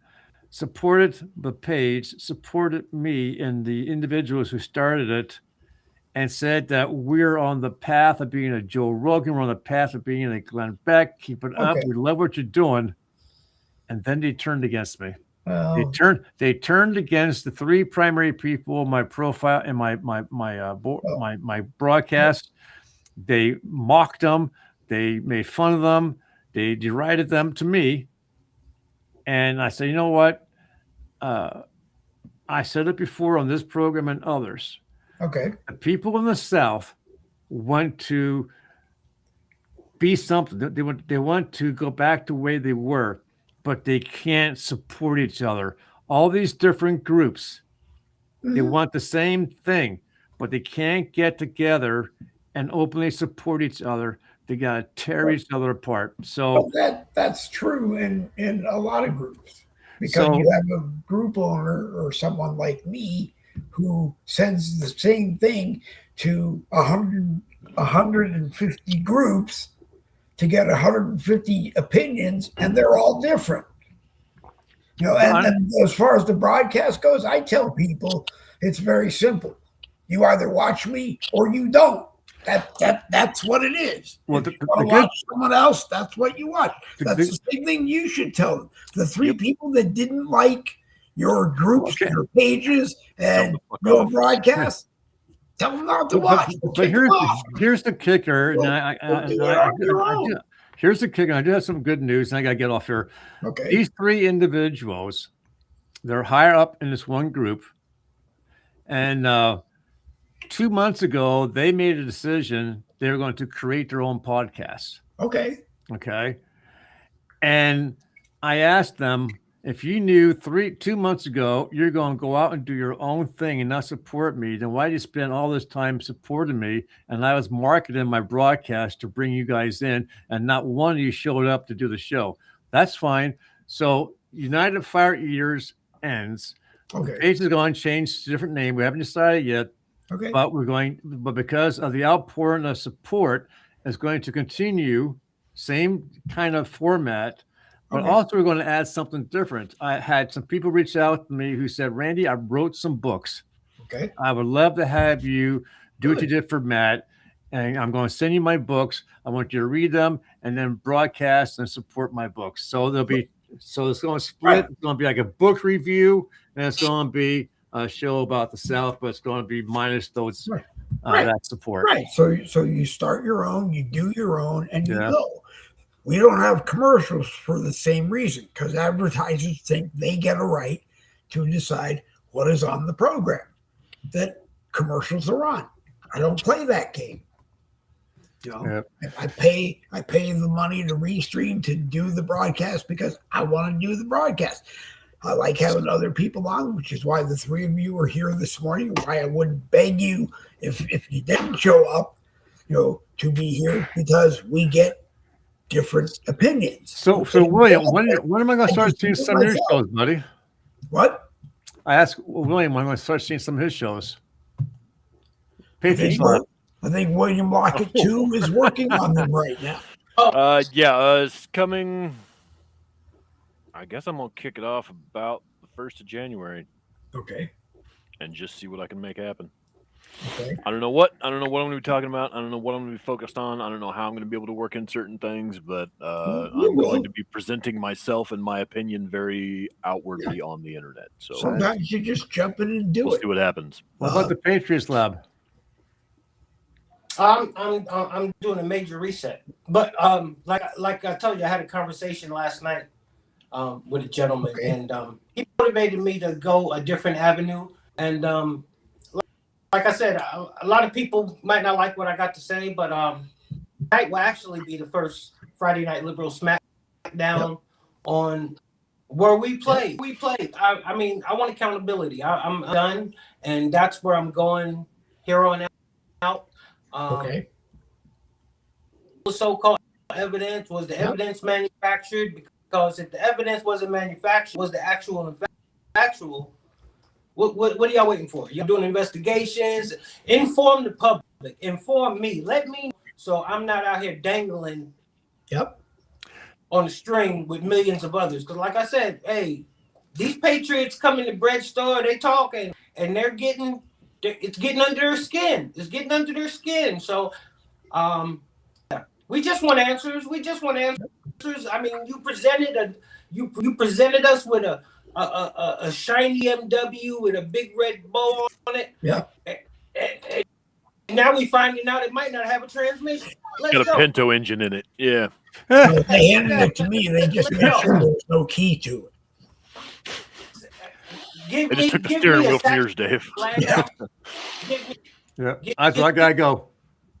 Speaker 2: supported the page, supported me and the individuals who started it, and said that we're on the path of being a Joe Rogan, we're on the path of being a Glenn Beck, keep it up, we love what you're doing. And then they turned against me. They turned against the 3 primary people in my profile and my broadcast. They mocked them, they made fun of them, they derided them to me. And I said, you know what? I said it before on this program and others.
Speaker 1: Okay.
Speaker 2: The people in the South want to be something. They want to go back to the way they were, but they can't support each other. All these different groups, they want the same thing, but they can't get together and openly support each other. They got to tear each other apart. So
Speaker 1: that's true in a lot of groups, because you have a group owner or someone like me who sends the same thing to 150 groups to get 150 opinions, and they're all different. And as far as the broadcast goes, I tell people it's very simple. You either watch me or you don't. That's what it is. Well, if you want to watch someone else, that's what you watch. That's the same thing you should tell them. The 3 people that didn't like your groups, your pages, and your broadcast, tell them not to watch.
Speaker 2: But here's the kicker. Here's the kicker. I do have some good news, and I got to get off here.
Speaker 1: Okay.
Speaker 2: These 3 individuals, they're higher up in this one group, and 2 months ago, they made a decision they were going to create their own podcast.
Speaker 1: Okay.
Speaker 2: And I asked them, if you knew 2 months ago you're going to go out and do your own thing and not support me, then why did you spend all this time supporting me? And I was marketing my broadcast to bring you guys in, and not one of you showed up to do the show. That's fine. So United Fire Eaters ends.
Speaker 1: Okay.
Speaker 2: The page is going to change to a different name. We haven't decided yet.
Speaker 1: Okay.
Speaker 2: But because of the outpouring of support, is going to continue, same kind of format, but also we're going to add something different. I had some people reach out to me who said, Randy, I wrote some books.
Speaker 1: Okay.
Speaker 2: I would love to have you do what you did for Matt, and I'm going to send you my books. I want you to read them and then broadcast and support my books. So it's going to split. It's going to be like a book review, and it's going to be a show about the South, but it's going to be minus those that support.
Speaker 1: Right. So you start your own, you do your own, and you go. We don't have commercials for the same reason, because advertisers think they get a right to decide what is on the program that commercials are on. I don't play that game. You know, I pay the money to restream to do the broadcast because I want to do the broadcast. I like having other people on, which is why the three of you are here this morning. Why I wouldn't beg you if you didn't show up, to be here, because we get different opinions.
Speaker 2: So William, when am I going to start seeing some of your shows, buddy?
Speaker 1: What?
Speaker 2: I asked William when I'm going to start seeing some of his shows.
Speaker 1: I think William Lockett 2 is working on them right now.
Speaker 7: It's coming. I guess I'm gonna kick it off about the 1st of January.
Speaker 1: Okay.
Speaker 7: And just see what I can make happen.
Speaker 1: Okay.
Speaker 7: I don't know what I'm gonna be talking about. I don't know what I'm gonna be focused on. I don't know how I'm gonna be able to work in certain things, but I'm going to be presenting myself and my opinion very outwardly on the internet. So
Speaker 1: sometimes you just jump in and do
Speaker 7: we'll
Speaker 1: it.
Speaker 7: See what happens.
Speaker 2: What about the Patriots Lab?
Speaker 9: I'm doing a major reset, but like I told you, I had a conversation last night with a gentleman, and he motivated me to go a different avenue. And like I said, a lot of people might not like what I got to say, but tonight will actually be the first Friday Night Liberal Smackdown on where we play. We play. I mean, I want accountability. I'm done, and that's where I'm going here on out. So-called evidence, was the evidence manufactured? Because if the evidence wasn't manufactured, was the actual factual? What are y'all waiting for? You're doing investigations. Inform the public. Inform me. Let me know, so I'm not out here dangling. On a string with millions of others. Because like I said, hey, these patriots come in the bread store, they talking, and it's getting under their skin. It's getting under their skin. So we just want answers. I mean, you presented us with a shiny MW with a big red bow on it. And now we finding out it might not have a transmission.
Speaker 7: Got a Pinto engine in it. Yeah.
Speaker 1: They handed it to me. They just made sure there was no key to it.
Speaker 7: They just took the steering wheel from yours, Dave.
Speaker 2: I gotta go.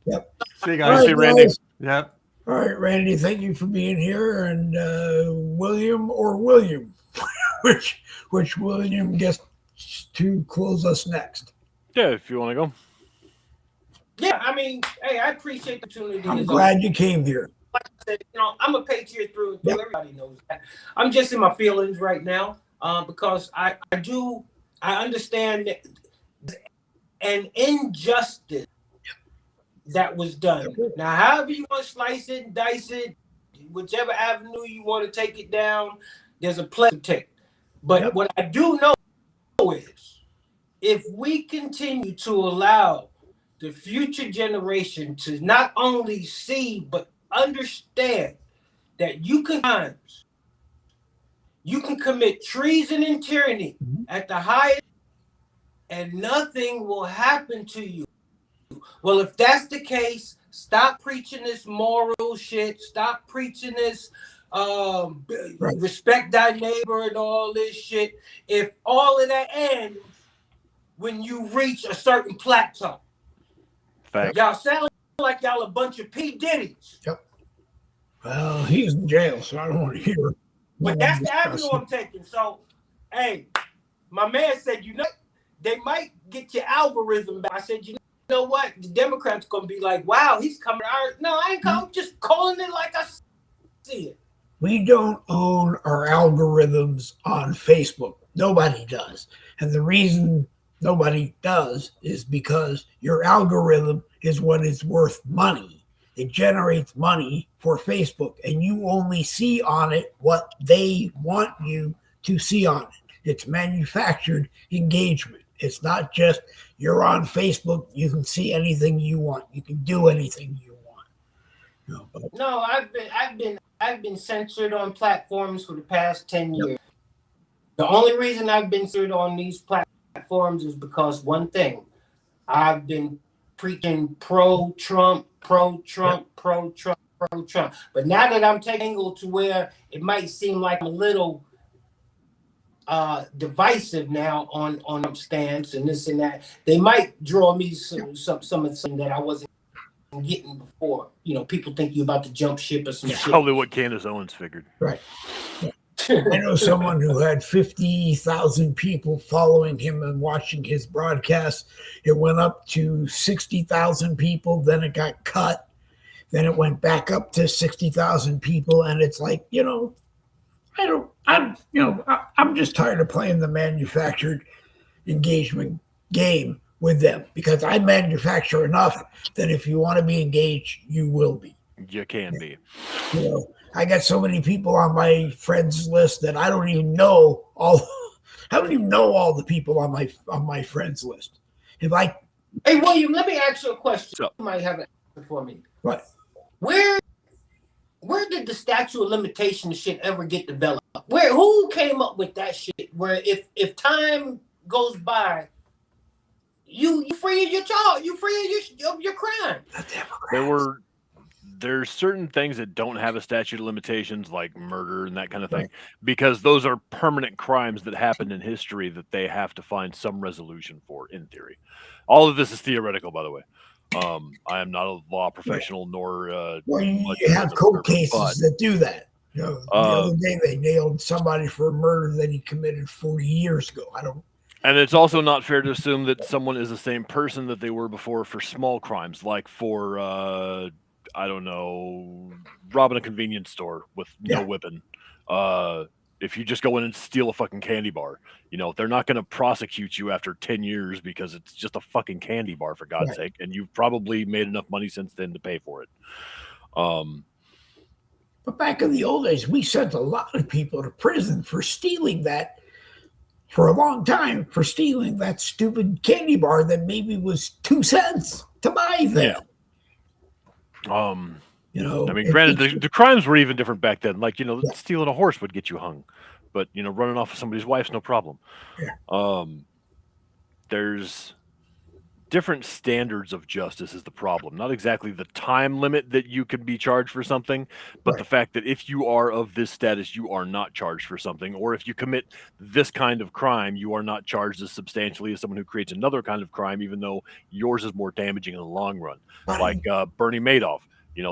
Speaker 2: See you guys.
Speaker 1: Right,
Speaker 2: See Randy. Yep.
Speaker 1: All right, Randy. Thank you for being here. And William, which William gets to close us next?
Speaker 7: Yeah, if you want to go.
Speaker 9: Yeah, I mean, hey, I appreciate the opportunity.
Speaker 1: I'm glad you came here.
Speaker 9: Like I said, I'm a patriot through and through. Everybody knows that. I'm just in my feelings right now because I understand an injustice that was done. Now, however you want to slice it and dice it, whichever avenue you want to take it down, there's a place to take. But what I do know is if we continue to allow the future generation to not only see but understand that you can commit treason and tyranny at the highest and nothing will happen to you. Well, if that's the case, stop preaching this moral shit. Stop preaching this respect thy neighbor and all this shit. If all of that ends when you reach a certain plateau.
Speaker 7: Fact.
Speaker 9: Y'all sound like y'all a bunch of P. Diddy's.
Speaker 1: Well, he's in jail, so I don't want to hear.
Speaker 9: But that's the avenue I'm taking. So, hey, my man said, they might get your algorithm back. I said, you know what? The Democrats going to be like, wow, he's coming out. No, I ain't coming. I'm just calling it like I see it.
Speaker 1: We don't own our algorithms on Facebook. Nobody does. And the reason nobody does is because your algorithm is what is worth money. It generates money for Facebook, and you only see on it what they want you to see on it. It's manufactured engagement. It's not just you're on Facebook, you can see anything you want. You can do anything you want.
Speaker 9: No, I've been censored on platforms for the past 10 years. The only reason I've been censored on these platforms is because one thing, I've been preaching pro-Trump. But now that I'm taking an angle to where it might seem like I'm a little divisive now on stance and this and that, they might draw me some of the things that I wasn't getting before, people think you're about to jump ship or some shit.
Speaker 7: Probably what Candace Owens figured.
Speaker 1: Right. I know someone who had 50,000 people following him and watching his broadcast. It went up to 60,000 people. Then it got cut. Then it went back up to 60,000 people. And it's like, I'm just tired of playing the manufactured engagement game with them, because I manufacture enough that if you want to be engaged, you will be.
Speaker 7: You can be.
Speaker 1: I got so many people on my friends list that I don't even know all. I don't even know all the people on my friends list. Hey,
Speaker 9: William, let me ask you a question.
Speaker 7: So,
Speaker 9: you might have an answer for me.
Speaker 1: What?
Speaker 9: Where did the statute of limitations shit ever get developed? Who came up with that shit? Where if time goes by, you free of your charge, you free of your crime.
Speaker 7: There's certain things that don't have a statute of limitations, like murder and that kind of thing, because those are permanent crimes that happened in history that they have to find some resolution for, in theory. All of this is theoretical, by the way. I am not a law professional, nor
Speaker 1: you have court cases that do that. The other day they nailed somebody for a murder that he committed 40 years ago.
Speaker 7: And it's also not fair to assume that someone is the same person that they were before for small crimes, like for I don't know, robbing a convenience store with no weapon. If you just go in and steal a fucking candy bar, they're not going to prosecute you after 10 years because it's just a fucking candy bar, for God's sake. And you've probably made enough money since then to pay for it.
Speaker 1: But back in the old days, we sent a lot of people to prison for stealing that for a long time, for stealing that stupid candy bar that maybe was 2 cents to buy them.
Speaker 7: Granted, the crimes were even different back then. Like, stealing a horse would get you hung, but running off of somebody's wife's no problem. There's different standards of justice is the problem. Not exactly the time limit that you could be charged for something, but the fact that if you are of this status, you are not charged for something, or if you commit this kind of crime, you are not charged as substantially as someone who creates another kind of crime, even though yours is more damaging in the long run. Like Bernie Madoff.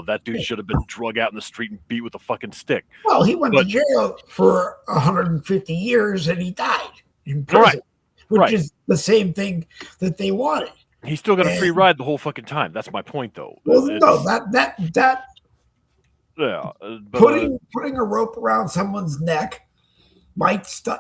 Speaker 7: That dude should have been drug out in the street and beat with a fucking stick.
Speaker 1: Well, he went to jail for 150 years and he died in prison, which is the same thing that they wanted.
Speaker 7: He's still got a free ride the whole fucking time. That's my point, though.
Speaker 1: Well, putting a rope around someone's neck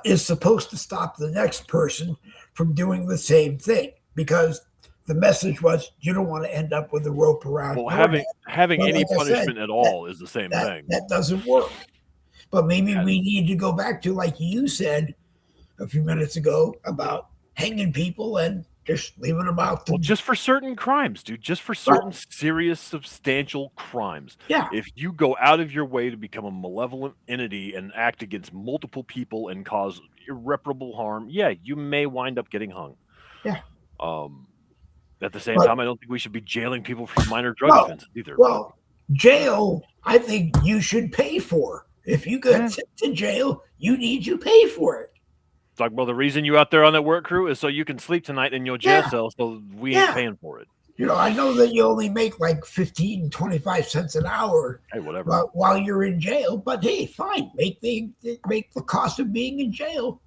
Speaker 1: is supposed to stop the next person from doing the same thing, because the message was you don't want to end up with a rope around.
Speaker 7: Well, having any punishment at all is the same thing.
Speaker 1: That doesn't work. But maybe we need to go back to, like you said a few minutes ago, about hanging people and just leaving them out.
Speaker 7: Just for certain crimes, dude. Just for certain serious, substantial crimes.
Speaker 1: Yeah.
Speaker 7: If you go out of your way to become a malevolent entity and act against multiple people and cause irreparable harm, you may wind up getting hung.
Speaker 1: Yeah.
Speaker 7: At the same time, I don't think we should be jailing people for minor drug offenses either.
Speaker 1: Well, jail, I think you should pay for. If you go to jail, you need to pay for it.
Speaker 7: It's like, well, the reason you out there on that work crew is so you can sleep tonight in your jail cell, so we ain't paying for it.
Speaker 1: I know that you only make like 15, 25 cents an hour.
Speaker 7: Hey, whatever.
Speaker 1: While you're in jail, but hey, fine, make the cost of being in jail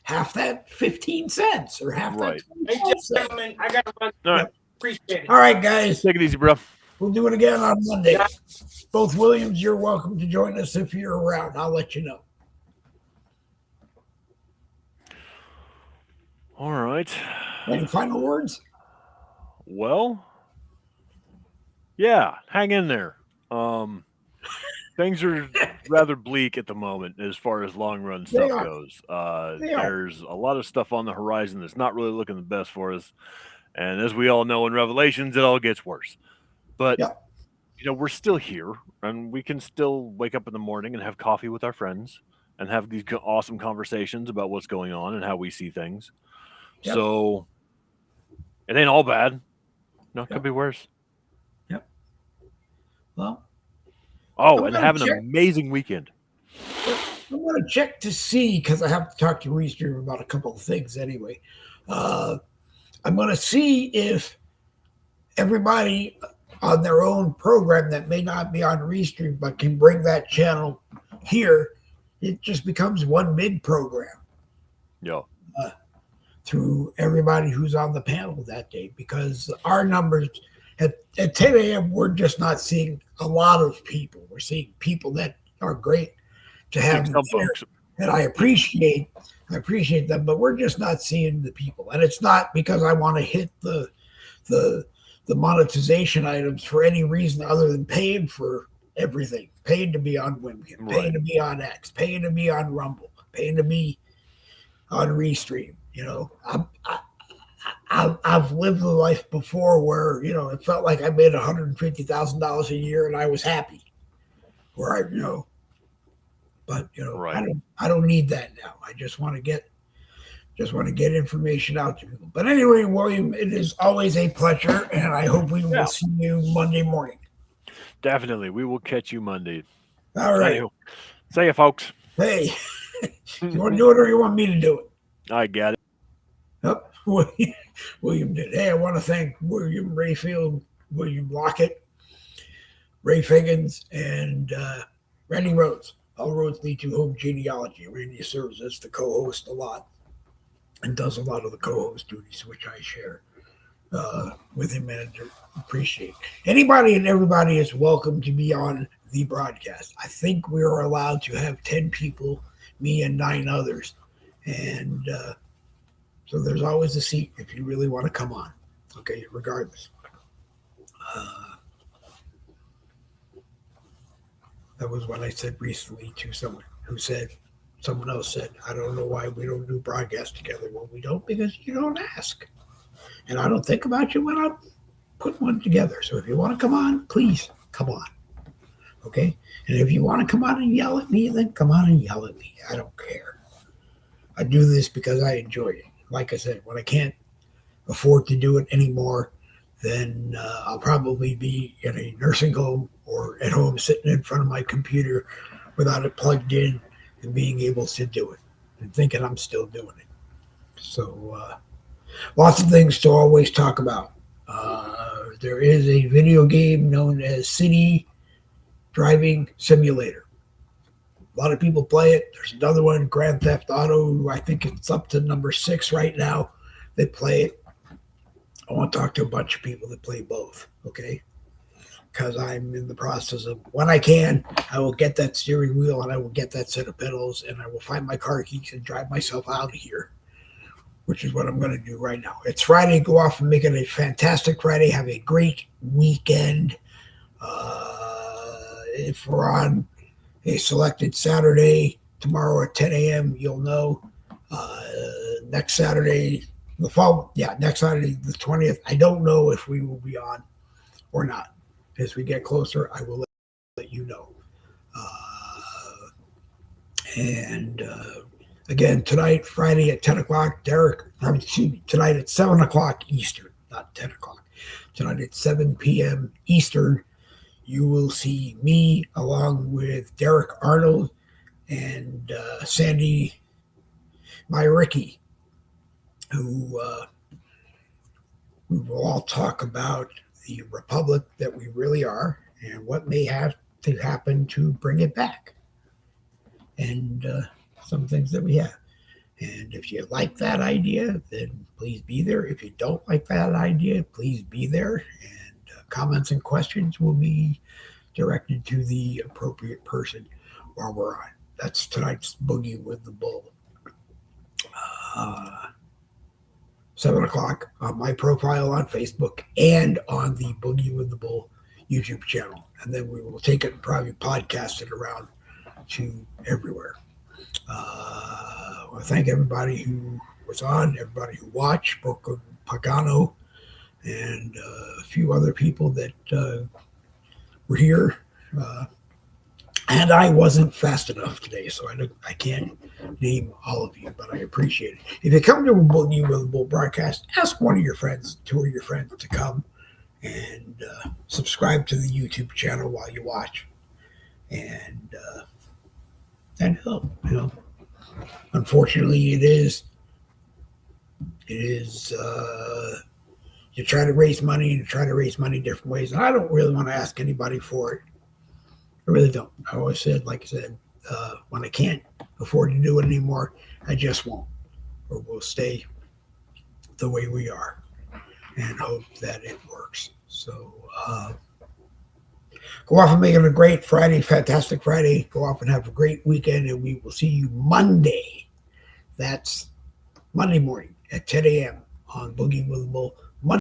Speaker 1: half that 15 cents or half that.
Speaker 9: Hey, gentlemen, I got to run.
Speaker 7: All right.
Speaker 9: Appreciate it.
Speaker 1: All right, guys.
Speaker 7: Take it easy, bro.
Speaker 1: We'll do it again on Monday. Both Williams, you're welcome to join us if you're around. I'll let you know.
Speaker 7: All right.
Speaker 1: Any final words?
Speaker 7: Well, hang in there. Things are rather bleak at the moment as far as long run stuff goes. There's a lot of stuff on the horizon that's not really looking the best for us. And as we all know in Revelations, it all gets worse. But, we're still here, and we can still wake up in the morning and have coffee with our friends and have these awesome conversations about what's going on and how we see things. Yep. So it ain't all bad. No, it could be worse.
Speaker 1: Yep. Well.
Speaker 7: And have an amazing weekend.
Speaker 1: I'm going to check to see, because I have to talk to Restream about a couple of things anyway. I'm going to see if everybody on their own program that may not be on Restream, but can bring that channel here, it just becomes one big program.
Speaker 7: Yeah.
Speaker 1: Through everybody who's on the panel that day, because our numbers at 10 a.m., we're just not seeing a lot of people. We're seeing people that are great to have
Speaker 7: some folks.
Speaker 1: And I appreciate them, but we're just not seeing the people. And it's not because I want to hit the monetization items for any reason other than paying for everything, paying to be on Wimkin, paying to be on X, paying to be on Rumble, paying to be on Restream. You know, I've lived a life before where, you know, it felt like I made $150,000 a year and I was happy. Where I, you know, but you know, I don't need that now. I just want to get information out to people. But anyway, William, it is always a pleasure, and I hope we will see you Monday morning.
Speaker 7: Definitely, we will catch you Monday.
Speaker 1: All right.
Speaker 7: See you, folks.
Speaker 1: Hey, you want to do it or you want me to do it?
Speaker 7: I got it.
Speaker 1: Yep. William did. Hey, I want to thank William Rayfield, William Lockett, Ray Figgins, and Randy Rhodes. All roads lead to home genealogy. Randy serves as the co-host a lot and does a lot of the co-host duties, which I share with him and appreciate. Anybody and everybody is welcome to be on the broadcast. I think we are allowed to have 10 people, me and 9 others. And so there's always a seat if you really want to come on. Okay, regardless. That was what I said recently to someone someone else said, I don't know why we don't do broadcasts together. Well, we don't because you don't ask. And I don't think about you when I'm putting one together. So if you want to come on, please come on. Okay? And if you want to come on and yell at me, then come on and yell at me. I don't care. I do this because I enjoy it. Like I said, when I can't afford to do it anymore, then I'll probably be in a nursing home or at home sitting in front of my computer without it plugged in and being able to do it and thinking I'm still doing it. So lots of things to always talk about. There is a video game known as City Driving Simulator. A lot of people play it. There's another one, Grand Theft Auto. I think it's up to number 6 right now. They play it. I want to talk to a bunch of people that play both, okay? Because I'm in the process of, when I can, I will get that steering wheel and I will get that set of pedals and I will find my car keys and drive myself out of here, which is what I'm going to do right now. It's Friday. Go off and make it a fantastic Friday. Have a great weekend. If we're on a selected Saturday, tomorrow at 10 a.m., you'll know. Next Saturday, next Saturday, the 20th, I don't know if we will be on or not. As we get closer, I will let you know. Again, tonight, Friday at 10 o'clock, tonight at 7 o'clock Eastern, not 10 o'clock. Tonight at 7 p.m. Eastern, you will see me along with Derek Arnold and Sandy Myricky, who we will all talk about the republic that we really are and what may have to happen to bring it back, and some things that we have. And if you like that idea, then please be there. If you don't like that idea, please be there. And comments and questions will be directed to the appropriate person while we're on. That's tonight's Boogie with the Bull. 7 o'clock on my profile on Facebook and on the Boogie with the Bull YouTube channel. And then we will take it and probably podcast it around to everywhere. I want to thank everybody who was on, everybody who watched, Boko Pagano, and a few other people that were here. And I wasn't fast enough today, so I can't name all of you, but I appreciate it. If you come to a Boogie with the Bull broadcast, ask one of your friends, 2 of your friends to come and subscribe to the YouTube channel while you watch. And help, Unfortunately, it is you try to raise money and you try to raise money different ways. And I don't really want to ask anybody for it. I really don't. I always said, like I said, when I can't afford to do it anymore, I just won't. Or we'll stay the way we are and hope that it works. So go off and make it a great Friday, fantastic Friday. Go off and have a great weekend, and we will see you Monday. That's Monday morning at 10 a.m. on Boogie with the Bull.